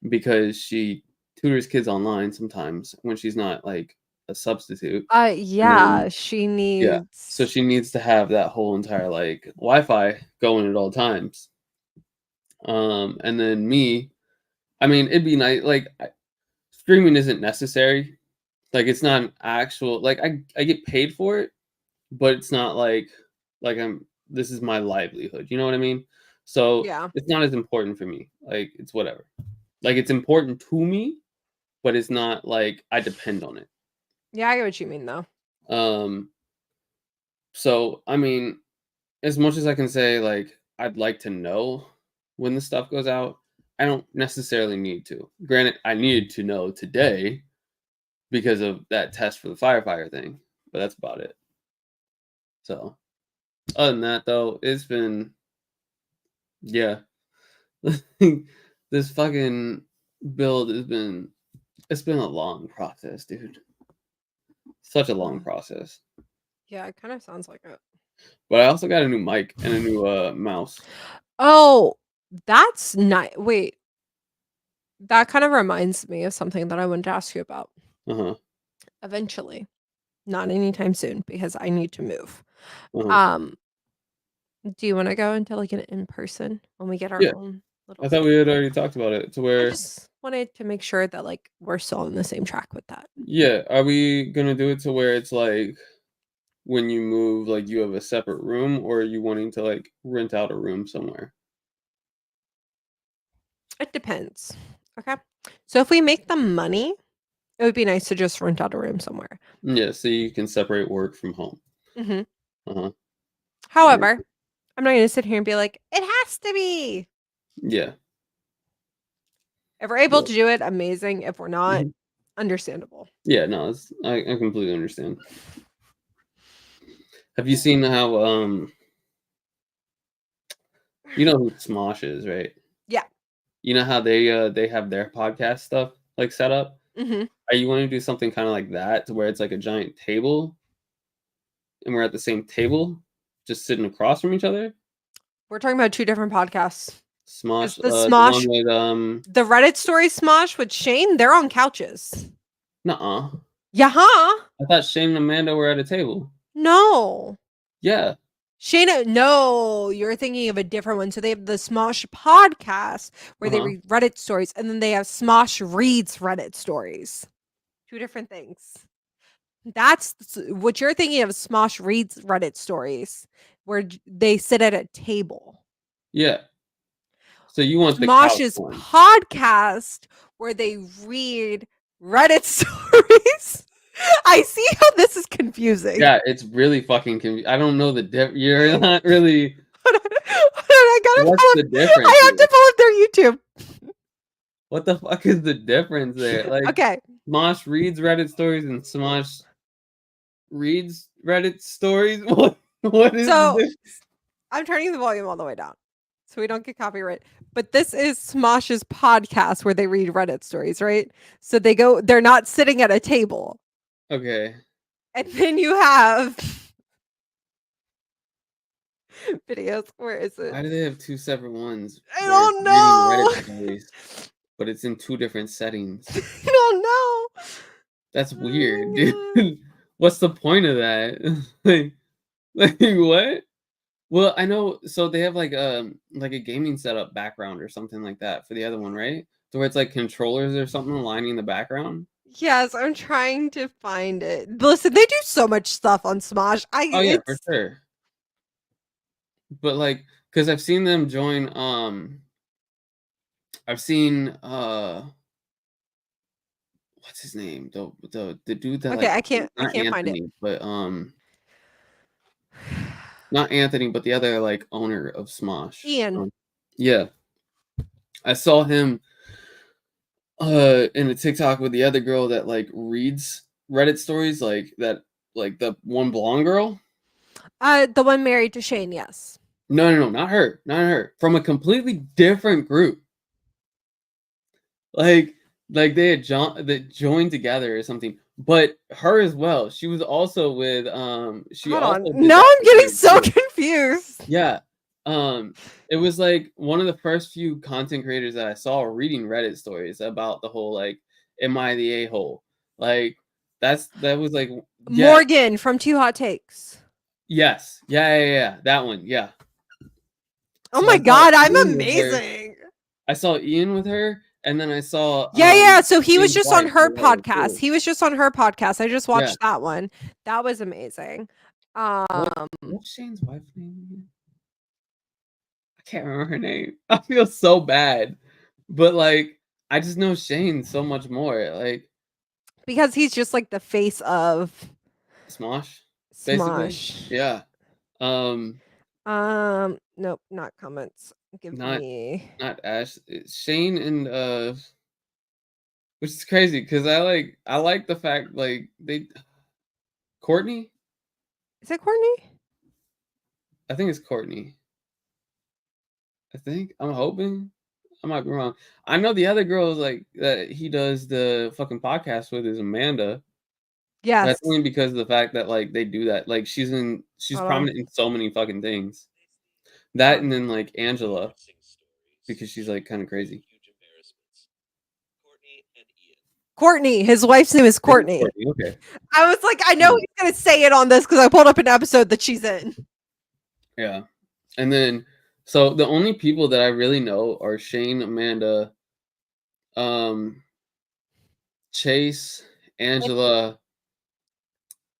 because she tutors kids online sometimes when she's not like a substitute. And then Yeah, she yeah, so needs. she needs to have that whole entire like Wi-Fi going at all times. And then me, I mean, it'd be nice. Like streaming isn't necessary. Like it's not an actual like I get paid for it, but it's not like this is my livelihood. You know what I mean? So Yeah. it's not as important for me. Like it's whatever. Like it's important to me, but it's not like I depend on it. Yeah, I get what you mean though. Um so I mean, as much as I can say like I'd like to know when the stuff goes out, I don't necessarily need to. Granted, I needed to know today because of that test for the firefighter thing, but that's about it. So, other than that, though, it's been, yeah, this fucking build it's been a long process, dude. Such a long process. Yeah, it kind of sounds like it. But I also got a new mic and a new mouse. Oh, that's nice. Wait, that kind of reminds me of something that I wanted to ask you about. Uh huh. Eventually, not anytime soon because I need to move. Uh huh. Um, do you want to go into like an in person when we get our Yeah, own little I thought we had studio? already talked about it. To I where, just wanted to make sure that like we're still on the same track with that. yeah, are we gonna do it to where it's like when you move, like you have a separate room, or are you wanting to like rent out a room somewhere? It depends. Okay. So if we make the money, it would be nice to just rent out a room somewhere. Yeah, so you can separate work from home. Hmm. Uh huh. However, I'm not going to sit here and be like, it has to be. Yeah. If we're able Yeah. to do it, amazing. If we're not, Mhm. understandable. Yeah, no, I completely understand. Have you seen how you know who Smosh is, right? Yeah. You know how they have their podcast stuff like set up? Hmm. Are you wanting to do something kind of like that to where it's like a giant table and we're at the same table, just sitting across from each other? We're talking about two different podcasts. Because Smosh, the one the with Reddit story Smosh with Shane, they're on couches. nuh-uh. Yeah, huh? I thought Shane and Amanda were at a table. No. Yeah. Shayna, no, you're thinking of a different one. So they have the Smosh podcast where they Uh-huh. read Reddit stories, and then they have Smosh reads Reddit stories. Two different things. That's what you're thinking of. Smosh reads Reddit stories where they sit at a table. Yeah. So you want the couch Smosh's one. podcast where they read Reddit stories. I see how this is confusing. Yeah, it's really fucking I don't know the you're not really Hold on, I gotta what's pull the up, difference I have here? to pull up their YouTube. What the fuck is the difference there? Like Okay. Smosh reads Reddit stories and Smosh reads Reddit stories? What is the So difference? I'm turning the volume all the way down so we don't get copyright. But this is Smosh's podcast where they read Reddit stories, right? So they're not sitting at a table. Okay. And then you have videos. Where is it? Why do they have two separate ones I where it's don't reading know. Reddit stories, but it's in two different settings? I don't know. That's weird, Oh dude. my God. What's the point of that? like what? Well, I know. So they have like a gaming setup background or something like that for the other one, right? So where it's like controllers or something lining the background. Yes, I'm trying to find it. Listen, they do so much stuff on Smosh. Oh yeah, for It's sure. But like, because I've seen them join I've seen what's his name? The dude that Okay, like I can't not find it. Anthony, but not Anthony, but the other like owner of Smosh. Ian. Yeah. I saw him in a TikTok with the other girl that like reads Reddit stories, like that, like the one blonde girl. The one married to Shane, yes. No, not her, not her. From a completely different group. Like, they had joined together or something. But her as well. She was also with She Hold also on. did Now that I'm getting with so too. confused. Yeah. It was like one of the first few content creators that I saw reading Reddit stories about the whole like, am I the a-hole? Like that was like, yeah, Morgan from Two Hot Takes. yes, yeah, that one, yeah. Oh So my I saw god, I'm Ian with her. amazing. I saw Ian with her, and then I saw Yeah. So he was Shane's just on wife her with her podcast. too. He was just on her podcast. I just Yeah. watched that one. That was amazing. What's Shane's wife's name again? I can't remember her name. I feel so bad, but like I just know Shane so much more. Like because he's just like the face of Smosh, basically. Smosh. Yeah. Um, Nope, not comments. Give not me not Ash. It's Shane and which is crazy because I like the fact like they Courtney. Is it Courtney? I think it's Courtney. I think I'm hoping. I might be wrong. I know the other girls like that he does the fucking podcast with is Amanda. Yes. That's only because of the fact that like they do that. Like she's Hold on. prominent in so many fucking things. That and then like Angela, because she's like kind of crazy. Courtney. His wife's name is Courtney. Okay. I was like, I know he's gonna say it on this because I pulled up an episode that she's in. Yeah. And then so the only people that I really know are Shane, Amanda, Chase, Angela,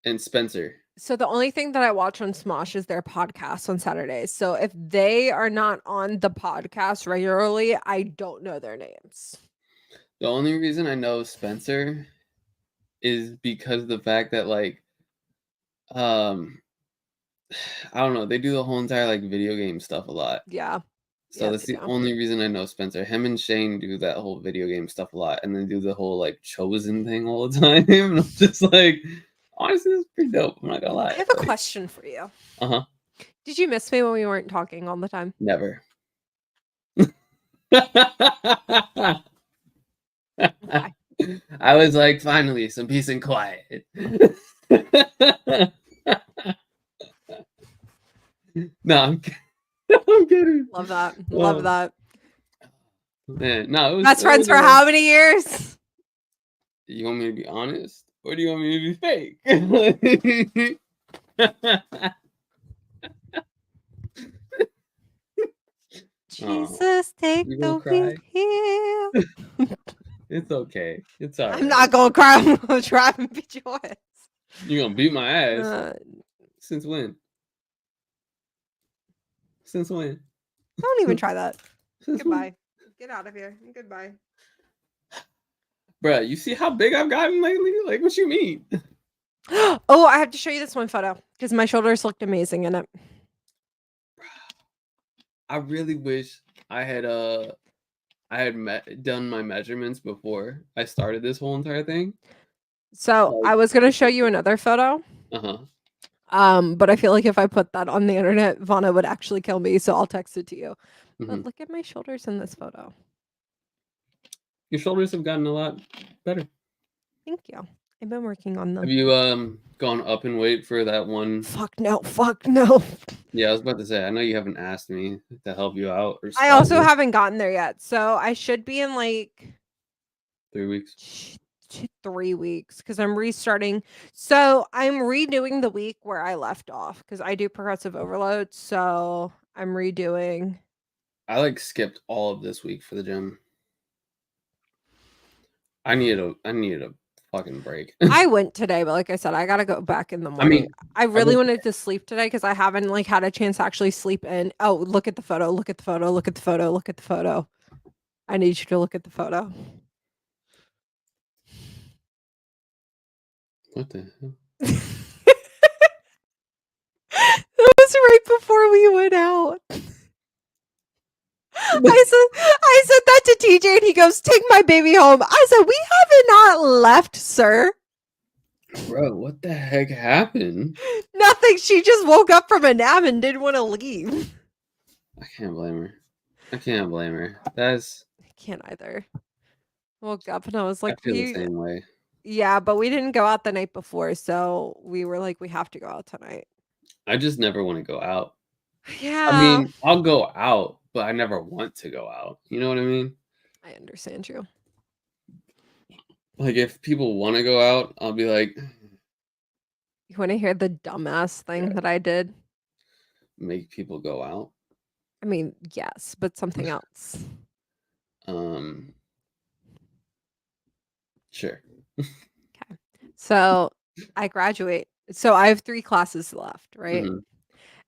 and Spencer. So the only thing that I watch on Smosh is their podcast on Saturdays. So if they are not on the podcast regularly, I don't know their names. The only reason I know Spencer is because of the fact that like I don't know, they do the whole entire like video game stuff a lot. Yeah. So Yeah, that's they the do. only reason I know Spencer. Him and Shane do that whole video game stuff a lot, and then do the whole like Chosen thing all the time. And I'm just like, honestly, it's pretty dope. I'm not gonna lie. I have a question for you. Uh-huh. Did you miss me when we weren't talking all the time? Never. I was like, finally, some peace and quiet. No, I'm kidding. Love that. Love that. Man, no, it was, Best friends for how many years? You want me to be honest, or do you want me to be fake? Jesus, take you the gonna cry? wheel here. It's okay. It's all right. I'm not gonna cry. I'm gonna drive and beat your ass. You're gonna beat my ass. Since when? Since when? Don't even try that. Since when? Goodbye. Get out of here. Goodbye. Bruh, you see how big I've gotten lately? Like, what you mean? Oh, I have to show you this one photo because my shoulders looked amazing in it. I really wish I had done my measurements before I started this whole entire thing. So I was gonna show you another photo. But I feel like if I put that on the internet, Vana would actually kill me. So I'll text it to you. But look at my shoulders in this photo. Your shoulders have gotten a lot better. Thank you. I've been working on them. Have you gone up in weight for that one? Fuck no. Fuck no. Yeah, I was about to say, I know you haven't asked me to help you out. I also haven't gotten there yet. So I should be in like 3 weeks. 3 weeks because I'm restarting. So I'm redoing the week where I left off because I do progressive overload. So I'm redoing. I like skipped all of this week for the gym. I needed a fucking break. I went today, but like I said, I gotta go back in the morning. I really wanted to sleep today because I haven't like had a chance to actually sleep in. Oh, look at the photo! Look at the photo! Look at the photo! Look at the photo! I need you to look at the photo. What the hell? It was right before we went out. I said that to TJ and he goes, "Take my baby home." I said, "We haven't not left, sir." Bro, what the heck happened? Nothing. She just woke up from a nap and didn't want to leave. I can't blame her. I can't blame her. That's I can't either. Woke up and I was I like, feel the same way. yeah, but we didn't go out the night before, so we were like, we have to go out tonight. I just never want to go out. Yeah. I mean, I'll go out, but I never want to go out. You know what I mean? I understand you. Like if people want to go out, I'll be like, You want to hear the dumbass thing Yeah. that I did? make people go out. I mean, yes, but something else. Sure. So I graduate. So I have 3 classes left, right? Mhm.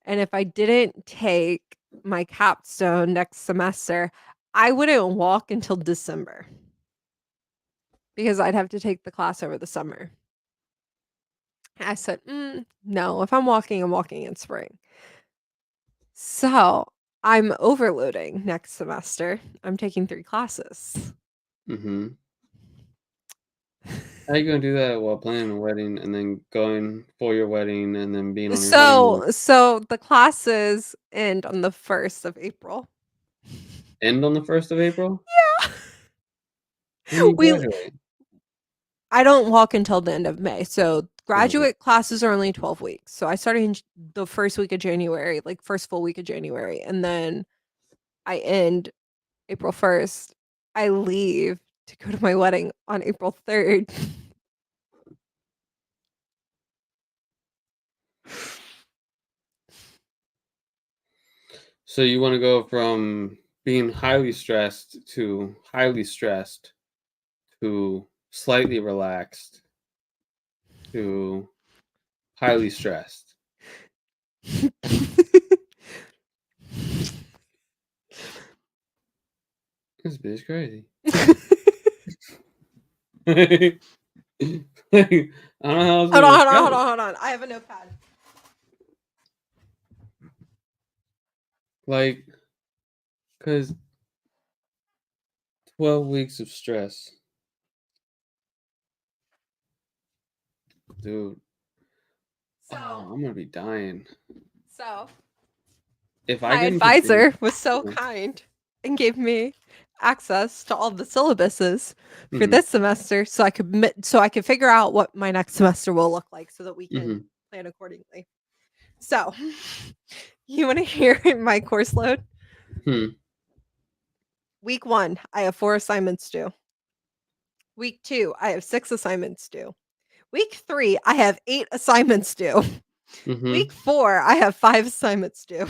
And if I didn't take my capstone next semester, I wouldn't walk until December because I'd have to take the class over the summer. I said, no, if I'm walking in spring. So I'm overloading next semester. I'm taking 3 classes. Mhm. How you gonna do that while planning a wedding and then going for your wedding and then being on your honeymoon? So the classes end on the 1st of April. End on the 1st of April? Yeah. When do you We graduate? I don't walk until the end of May. So Okay. graduate classes are only 12 weeks. So I started in the first week of January, like first full week of January, and then I end April 1st. I leave to go to my wedding on April 3rd. So you want to go from being highly stressed to slightly relaxed to highly stressed. This bitch crazy. Like, I don't know how else Hold to on, describe it. hold on. I have a notepad. Like, because 12 weeks of stress. Dude, So, I'm going to be dying. so If I my get into advisor was so Mhm. kind and gave me access to all the syllabuses for Mhm. this semester so I could figure out what my next semester will look like so that we can Mhm. plan accordingly. So, you want to hear my course load? Hmm. Week 1, I have 4 assignments due. Week 2, I have 6 assignments due. Week 3, I have 8 assignments due. Mhm. Week 4, I have 5 assignments due.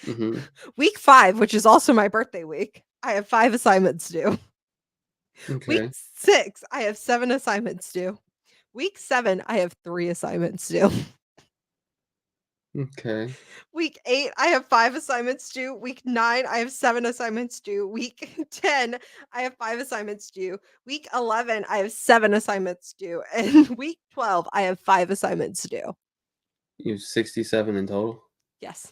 Mhm. Week 5, which is also my birthday week, I have 5 assignments due. Week Okay. 6, I have 7 assignments due. Week 7, I have 3 assignments due. Okay. Week 8, I have 5 assignments due. Week 9, I have 7 assignments due. Week 10, I have 5 assignments due. Week 11, I have 7 assignments due. And week 12, I have 5 assignments due. You have 67 in total? Yes.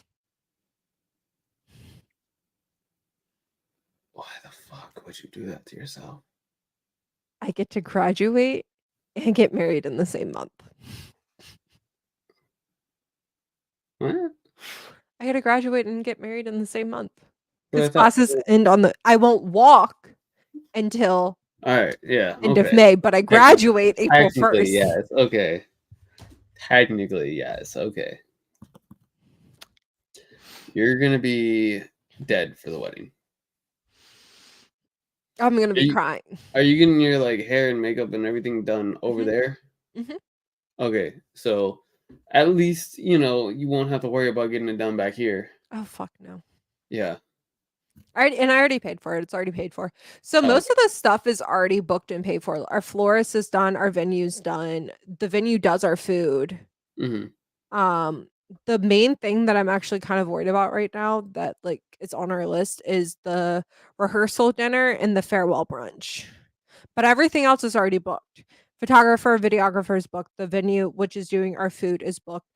Why the fuck would you do that to yourself? I get to graduate and get married in the same month. What? I gotta graduate and get married in the same month. But I Because thought classes end on the I won't walk until Alright, yeah, end of okay. May, but I graduate April Technically, 1st. yes, okay. Technically, yes, okay. You're gonna be dead for the wedding. I'm gonna Are be you crying. are you getting your, like, hair and makeup and everything done over Mhm. there? Mhm. Okay, so at least, you won't have to worry about getting it done back here. Oh, fuck no. Yeah. I already paid for it. It's already paid for. So Oh, most of the stuff is already booked and paid for. Our florist is done. Our venue's done. The venue does our food. mhm, Um, the main thing that I'm actually kind of worried about right now that like is on our list is the rehearsal dinner and the farewell brunch. But everything else is already booked. Photographer, videographer is booked. The venue, which is doing our food, is booked,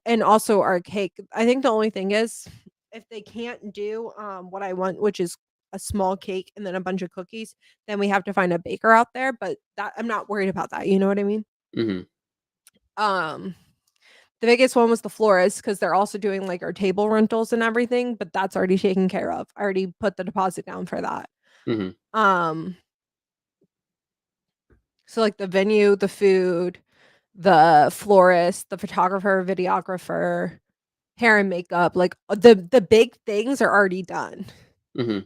and also our cake. I think the only thing is, if they can't do what I want, which is a small cake and then a bunch of cookies, then we have to find a baker out there. But that I'm not worried about that. You know what I mean? Mm-hmm. The biggest one was the florist because they're also doing like our table rentals and everything, but that's already taken care of. I already put the deposit down for that. Mm-hmm. So like the venue, the food, the florist, the photographer, videographer, hair and makeup, like the big things are already done. Mm-hmm.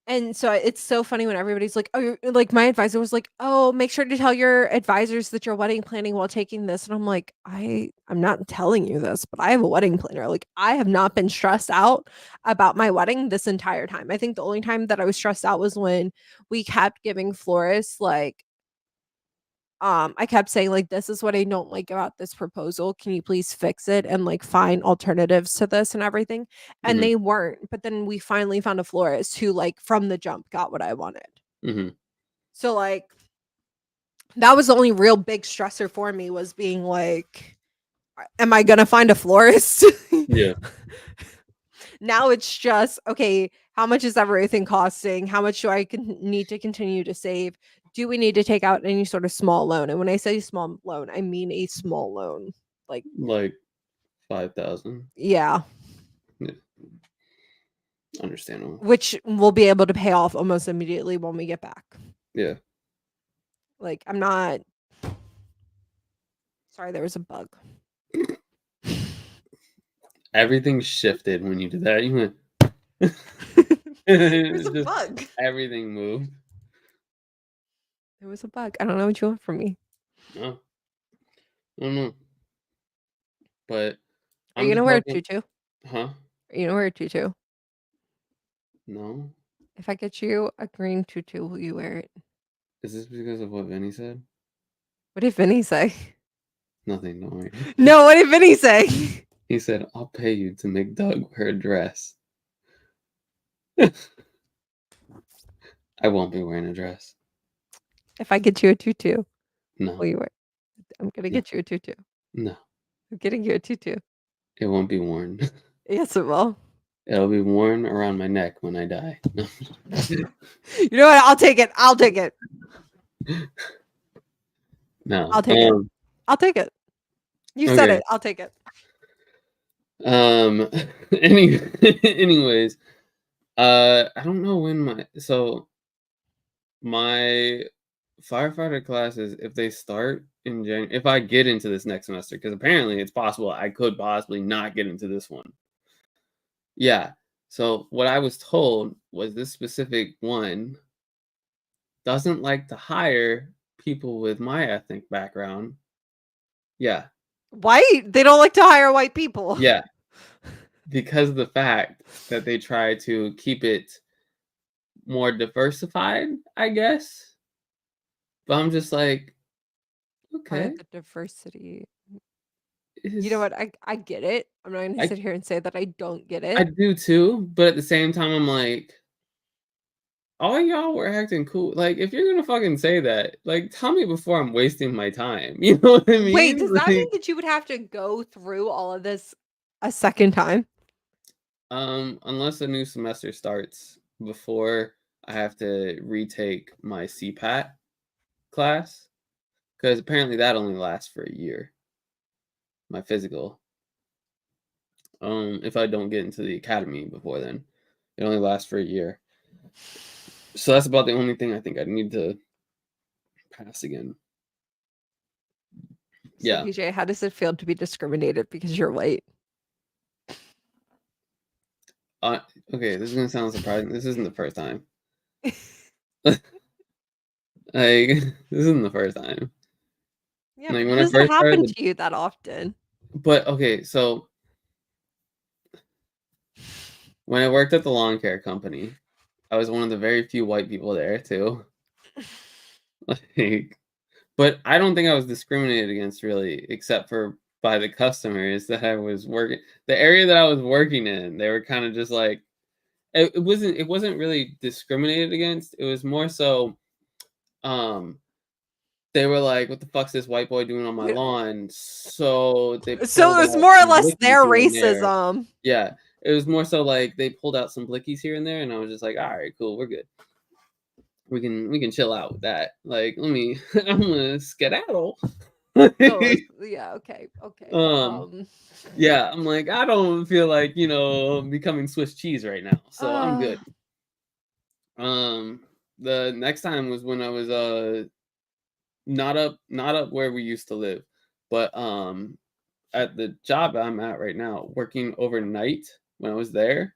And so it's so funny when everybody's like, "Oh, like my advisor was like, "Oh, make sure to tell your advisors that you're wedding planning while taking this." And I'm like, I'm not telling you this, but I have a wedding planner. Like I have not been stressed out about my wedding this entire time. I think the only time that I was stressed out was when we kept giving florists like I kept saying like, "This is what I don't like about this proposal. Can you please fix it and like find alternatives to this and everything?" And Mm-hmm. they weren't. But then we finally found a florist who like from the jump got what I wanted. Mm-hmm. So like that was the only real big stressor for me was being like, am I gonna find a florist? Yeah. Now it's just okay, how much is everything costing? How much do I need to continue to save? Do we need to take out any sort of small loan? And when I say small loan, I mean a small loan. Like, Like 5,000. yeah, Yeah. Understandable. which we'll be able to pay off almost immediately when we get back. Yeah. Like, I'm not. Sorry, there was a bug. Everything shifted when you did that. You went. There's a Just bug. everything moved. There was a bug. I don't know what you want from me. No. I don't know. But Are you I'm gonna just wear a hoping. tutu? Huh? Are you gonna wear a tutu? No. If I get you a green tutu, will you wear it? Is this because of what Vinny said? What did Vinny say? Nothing. Don't worry. No, what did Vinny say? He said, "I'll pay you to make Doug wear a dress." I won't be wearing a dress. If I get you a tutu, No. will you wear it? I'm gonna No. get you a tutu. No. I'm getting you a tutu. It won't be worn. Yes, it will. It'll be worn around my neck when I die. No. You know what? I'll take it. I'll take it. No. I'll take it. I'll take it. You said Okay. it. I'll take it. Anyways, I don't know when my firefighter classes, if they start in January, if I get into this next semester, because apparently it's possible I could possibly not get into this one. Yeah. So what I was told was this specific one doesn't like to hire people with my ethnic background. Yeah. White? They don't like to hire white people. Yeah. Because of the fact that they try to keep it more diversified, I guess. But I'm just like, Part okay. of the diversity. You know what? I get it. I'm not gonna sit here and say that I don't get I it. do too, but at the same time, I'm like, all y'all were acting cool. Like, if you're gonna fucking say that, like, tell me before I'm wasting my time. You know what I mean? Wait, does that mean Like, that you would have to go through all of this a second time? unless a new semester starts before I have to retake my CPAT class, because apparently that only lasts for a year. My physical. If I don't get into the academy before then, it only lasts for a year. So that's about the only thing I think I need to pass again. So Yeah. PJ, how does it feel to be discriminated because you're white? Okay, this is gonna sound surprising. This isn't the first time. Like, this isn't the first time. Yeah, Like but when it I doesn't first happen started, to you that often. but okay, so when I worked at the lawn care company, I was one of the very few white people there too. Like, but I don't think I was discriminated against really, except for by the customers that I was working. The area that I was working in, they were kind of just like it wasn't really discriminated against. It was more so um they were like, "What the fuck's this white boy doing on my lawn?" So they So pulled it was out more or some less blickies their here and there. racism. Yeah, it was more so like they pulled out some blickies here and there, and I was just like, "All right, cool, we're good. We can chill out with that. Like, let me, I'm gonna skedaddle." Oh, yeah, okay. um, yeah, I'm like, I don't feel like becoming Swiss cheese right now, so I'm good. The next time was when I was not up where we used to live, but at the job I'm at right now, working overnight when I was there.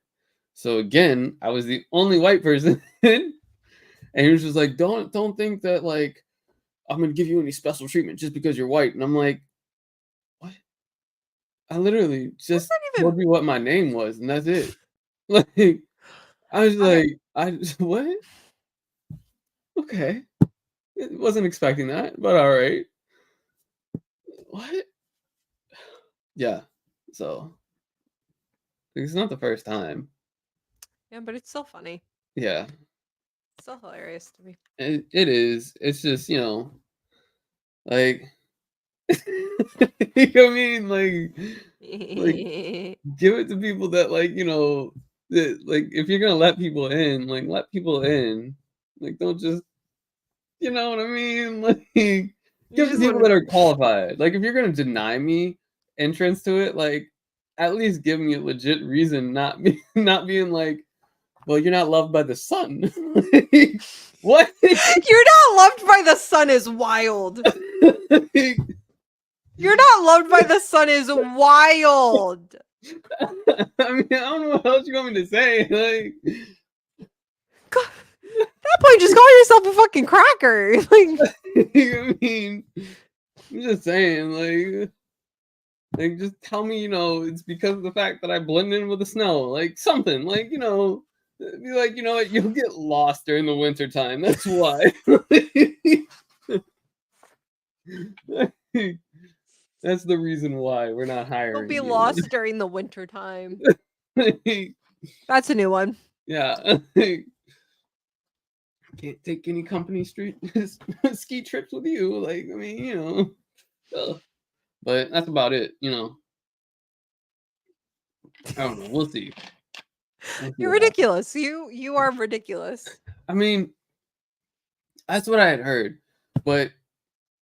So again, I was the only white person, and he was just like, "Don't think that like I'm gonna give you any special treatment just because you're white." And I'm like, "What? I literally What's just that even? told you what my name was, and that's it." Like, I was Okay. like, I just, what? Okay, wasn't expecting that, but all right. What? Yeah. So it's not the first time. Yeah, but it's still funny. Yeah, Still hilarious to me. it is. It's just like you know what I mean, like give it to people that that like if you're gonna let people in, like let people in. Like don't just you know what I mean? Like You give it to just people want that to. are qualified. Like if you're gonna deny me entrance to it, like at least give me a legit reason, not being like, well, you're not loved by the sun. Like, what? You're not loved by the sun is wild. You're not loved by the sun is wild. I mean, I don't know what else you want me to say. Like, God, at that point, just call yourself a fucking cracker. Like, I mean, I'm just saying, like, just tell me, it's because of the fact that I blend in with the snow, like something, like, be like, you know what, you'll get lost during the winter time. That's why. That's the reason why we're not you'll hiring be you. lost during the winter time. That's a new one. Yeah. Can't take any company street ski trips with you. Like, I mean, ugh. But that's about it. I don't know. We'll see. We'll see You're what happens. ridiculous. You are ridiculous. I mean, that's what I had heard. But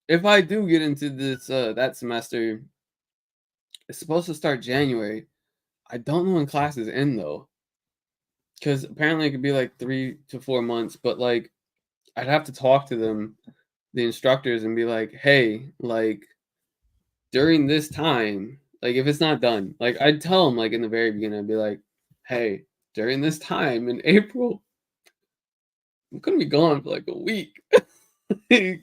if I do get into this that semester, it's supposed to start January. I don't know when classes end though. Because apparently it could be like 3 to 4 months, but like I'd have to talk to them, the instructors, and be like, hey, like during this time, like if it's not done, like I'd tell them like in the very beginning, I'd be like, hey, during this time in April, I'm gonna be gone for like a week. Like,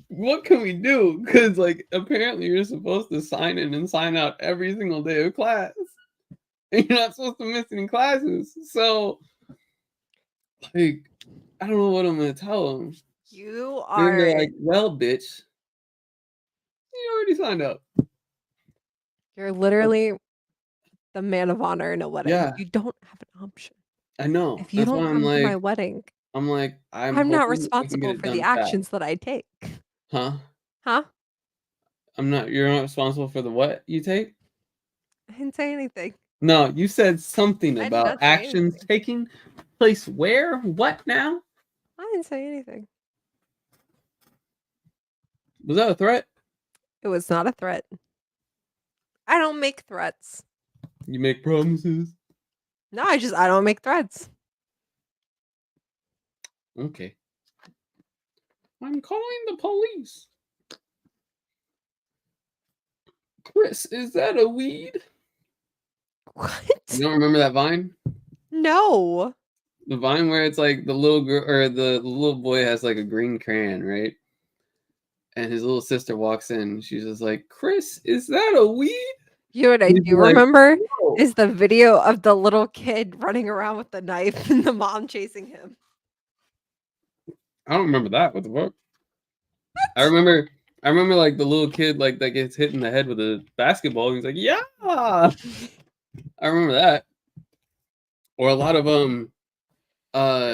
what can we do? Because like apparently you're supposed to sign in and sign out every single day of class. And you're not supposed to miss any classes. So like I don't know what I'm gonna tell them. You They're gonna be are like, well, bitch, you already signed up. you're literally the man of honor in a wedding. Yeah, You don't have an option. I know. If you That's why don't come to my wedding, I'm I'm not hoping we can get responsible it for the done fast. actions that I take. Huh? Huh? You're not responsible for the what you take? I didn't say anything. No, you said something I did about not say actions anything. taking place where? What now? I didn't say anything. Was that a threat? It was not a threat. I don't make threats. You make promises. No, I don't make threats. Okay. I'm calling the police. Chris, is that a weed? What? You don't remember that Vine? No. The Vine where it's like the little girl or the little boy has like a green crayon, right? And his little sister walks in. She's just like, Chris, is that a weed? You know what I He's do like, remember no. is the video of the little kid running around with the knife and the mom chasing him. I don't remember that. What the fuck? I remember I remember like the little kid like that gets hit in the head with a basketball. And he's like, yeah. I remember that. Or a lot of Where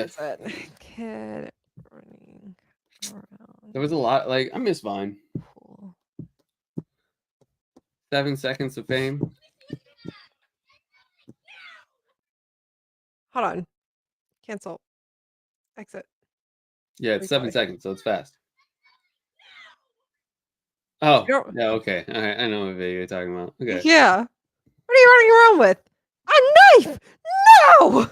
is it? Kid running around there was a lot like I miss Vine. pool. 7 seconds of fame. Hold on. Cancel. Exit. Yeah, it's 7 Replay. seconds, so it's fast. Oh, You don't- yeah, okay. I know what video you're talking about. Okay. Yeah. What are you running around with? A knife! No!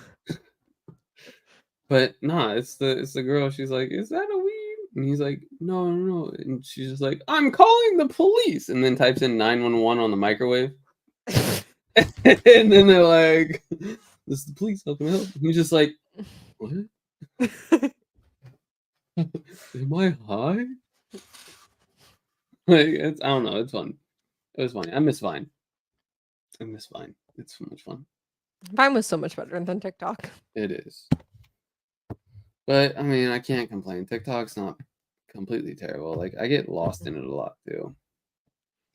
But nah, it's the girl. She's like, "Is that a weed?" And he's like, "No, no, no." And she's just like, "I'm calling the police," and then types in 911 on the microwave. And then they're like, "This is the police. How can I help?" And he's just like, "What? Am I high?" Like it's I don't know. It's fun. It was funny. I miss Vine. I miss Vine. It's so much fun. Vine was so much better than TikTok. It is. But I mean, I can't complain. TikTok's not completely terrible. Like I get lost in it a lot too.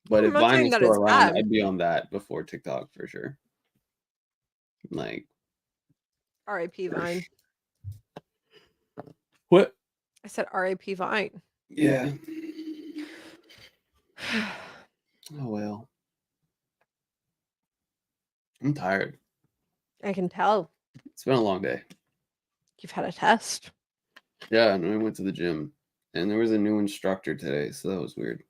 But I'm if not Vine saying was that still it's around, bad. I'd be on that before TikTok for sure. Like R.I.P. Vine. what? I said R.I.P. Vine. Yeah. Oh well. I'm tired. I can tell It's been a long day. you've had a test. Yeah, and I went to the gym, and there was a new instructor today, so that was weird.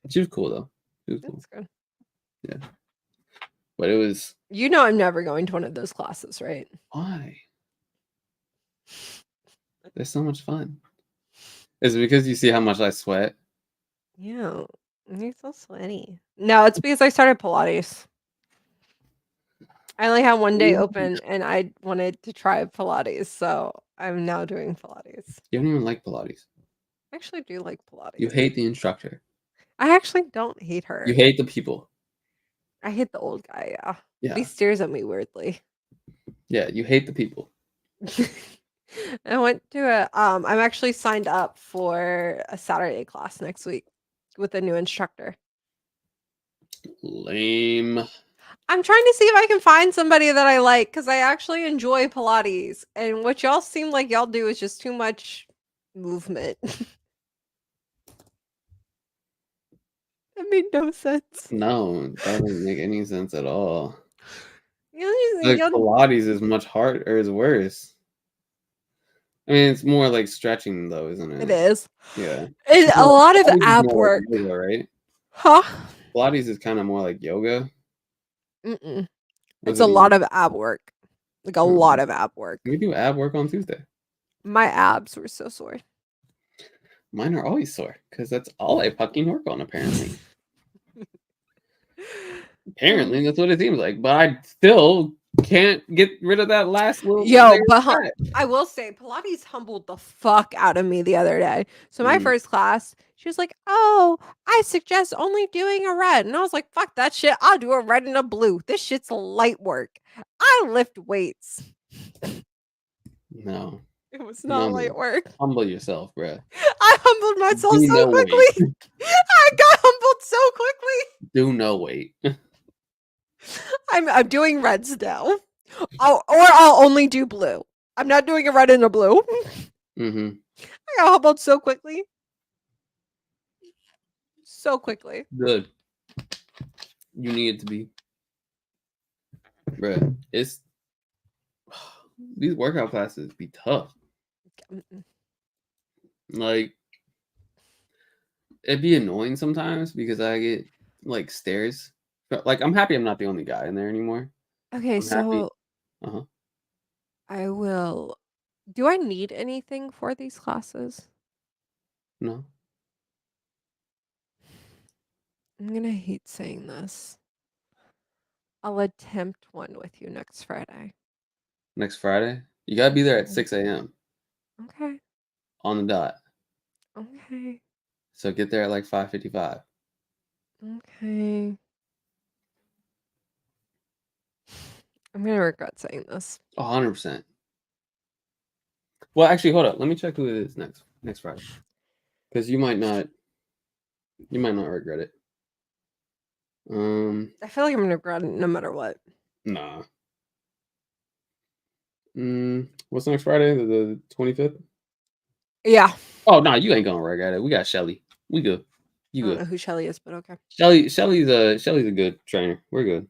She was cool though. She was cool. That's good. Yeah. But it was You know I'm never going to one of those classes, right? why? They're so much fun. Is it because you see how much I sweat? Yeah. You're so sweaty. No, it's because I started Pilates. I only had one day open and I wanted to try Pilates, so I'm now doing Pilates. You don't even like Pilates. I actually do like Pilates. You hate the instructor. I actually don't hate her. You hate the people. I hate the old guy, yeah. Yeah. He stares at me weirdly. Yeah, you hate the people. I went to a I'm actually signed up for a Saturday class next week with a new instructor. Lame. I'm trying to see if I can find somebody that I like because I actually enjoy Pilates. And what y'all seem like y'all do is just too much movement. That made no sense. No, it doesn't make any sense at all. Y'all, Like y'all, Pilates is much harder or is worse. I mean, it's more like stretching though, isn't it? it is. Yeah. It's a Well, lot of Pilates is ab more work. like yoga, right? Huh? Pilates is kind of more like yoga. Mm-mm. What's It's a it lot even? of ab work. Like a Hmm. lot of ab work. We do ab work on Tuesday. My abs were so sore. Mine are always sore because that's all I fucking work on, apparently. Apparently, that's what it seems like. But I still can't get rid of that last little Yo, layer of but fat. I will say Pilates humbled the fuck out of me the other day. So my Mhm. first class, she was like, "Oh, I suggest only doing a red." And I was like, "Fuck that shit. I'll do a red and a blue. This shit's light work. I lift weights." No, It was no, not no. light work. Humble yourself, bruh. I humbled myself Do so no weight. quickly. I got humbled so quickly. Do no weight. I'm doing reds now. Oh, or I'll only do blue. I'm not doing a red and a blue. Mm-hmm. I got humbled so quickly. So quickly. Good. You need it to be. Bruh, it's these workout classes be tough. Mm-mm. Like it'd be annoying sometimes because I get like stares. But like I'm happy I'm not the only guy in there anymore. Okay, I'm happy. so Uh-huh. I will. Do I need anything for these classes? No. I'm gonna hate saying this. I'll attempt one with you next Friday. Next Friday. You gotta be there at Okay. 6 a.m. Okay. on the dot. Okay. So get there at like 5:55. Okay. I'm gonna regret saying this. 100%. Well, actually, hold up. Let me check who it is next Friday. because you might not regret it. I feel like I'm gonna regret it no matter what. Nah. What's next Friday? The 25th? Yeah. Oh no, you ain't gonna regret it. We got Shelly. We good. I You don't good. know who Shelly is, but okay. Shelly's a good trainer. We're good.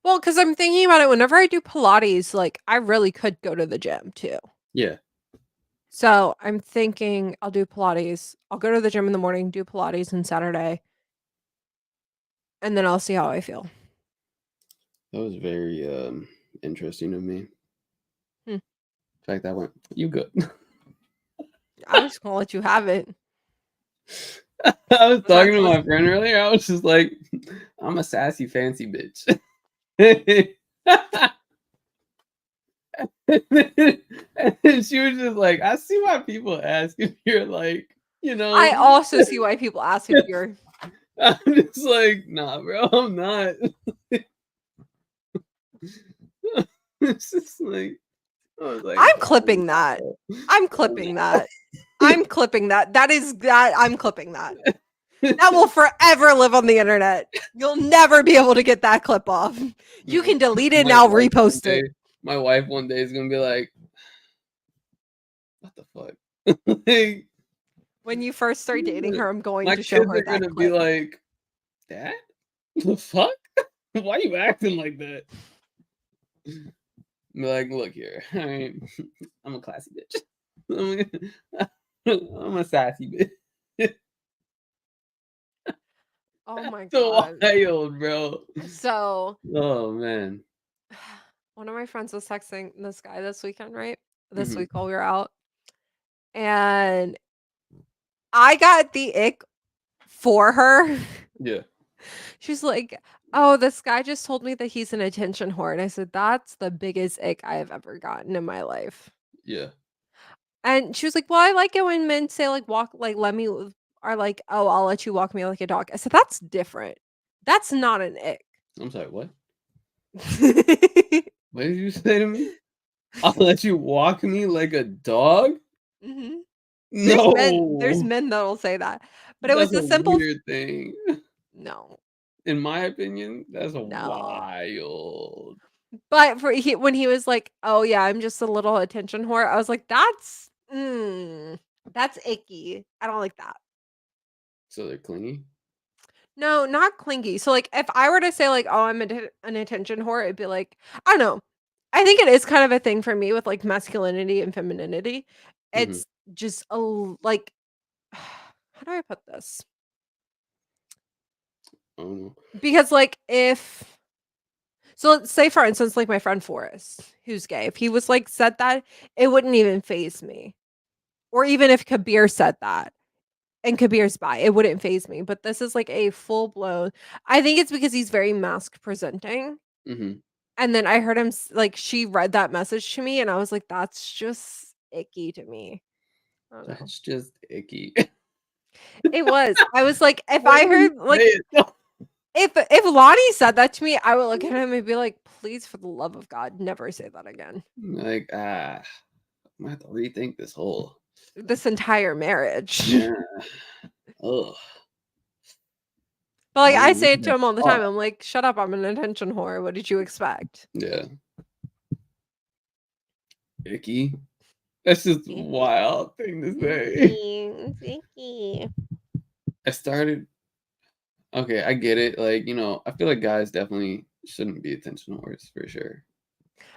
Well, because I'm thinking about it, whenever I do Pilates, like I really could go to the gym too. Yeah. So I'm thinking I'll do Pilates. I'll go to the gym in the morning, do Pilates on Saturday, and then I'll see how I feel. That was very interesting of me. Hmm. In fact, I went, you good. I was just gonna let you have it. I was talking to That's- my friend earlier. I was just like, I'm a sassy, fancy bitch. And then she was just like, I see why people ask if you're like, you know. I also see why people ask if you're. I'm just like, nah, bro, I'm not. It's just like, I was like, I'm clipping that. I'm clipping that. I'm clipping that. That is that. I'm clipping that. That will forever live on the internet. You'll never be able to get that clip off. You can delete it and I'll repost it. My wife one day is gonna be like, what the fuck? Like, When you first start dating her, I'm going my to show kids her are that gonna be clip. like, Dad? The fuck? Why you acting like that? Be like, look here. I mean, I'm a classy bitch. I'm a sassy bitch. Oh my So god. wild, bro. So Oh man. one of my friends was texting this guy this weekend, right? This Mhm. week while we were out. And I got the ick for her. Yeah. She's like, "Oh, this guy just told me that he's an attention whore." And I said, "That's the biggest ick I have ever gotten in my life." Yeah. And she was like, "Well, I like it when men say like walk like let me are like, oh, I'll let you walk me like a dog." I said, "That's different. That's not an ick." I'm sorry, what? What did you say to me? I'll let you walk me like a dog? Mhm. There's No. men that'll say that. But it was That's the a simple weird thing. no. In my opinion, that's No. wild. But when he was like, "Oh yeah, I'm just a little attention whore." I was like, that's icky. I don't like that." So they're clingy? No, not clingy. So like if I were to say like, "Oh, I'm an attention whore," it'd be like, I don't know. I think it is kind of a thing for me with like masculinity and femininity. Mhm. It's just like how do I put this? I don't know. Because like if so let's say for instance like my friend Forrest, who's gay, if he was like said that, it wouldn't even phase me. Or even if Kabir said that, and Kabir's bi, it wouldn't phase me, but this is like a full blown I think it's because he's very mask presenting. Mhm. And then I heard him like she read that message to me and I was like, that's just icky to me. I don't know. That's just icky. It was. I was like, if Why I would you heard say like it? if Lonnie said that to me, I would look at him and be like, please, for the love of God, never say that again. Like, I'm gonna have to rethink this whole. This entire marriage. Yeah. Ugh. But like Why I you say it making to that him all the time. thought? I'm like, shut up, I'm an attention whore. What did you expect? Yeah. Icky. That's just a wild thing to say. Icky. I started. Okay, I get it. Like, I feel like guys definitely shouldn't be attention whores for sure.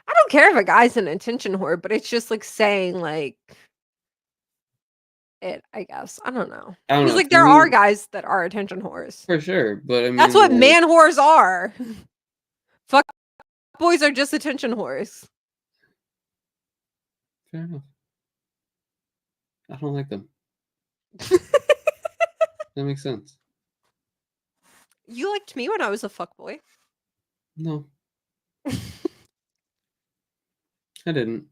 I don't care if a guy's an attention whore, but it's just like saying like it, I guess. I don't know. I don't Because know. like To there are me, guys that are attention whores. for sure. But I That's mean, what like, man whores are. Fuck boys are just attention whores. fair enough. I don't like them. That makes sense. You liked me when I was a fuckboy. No, I didn't.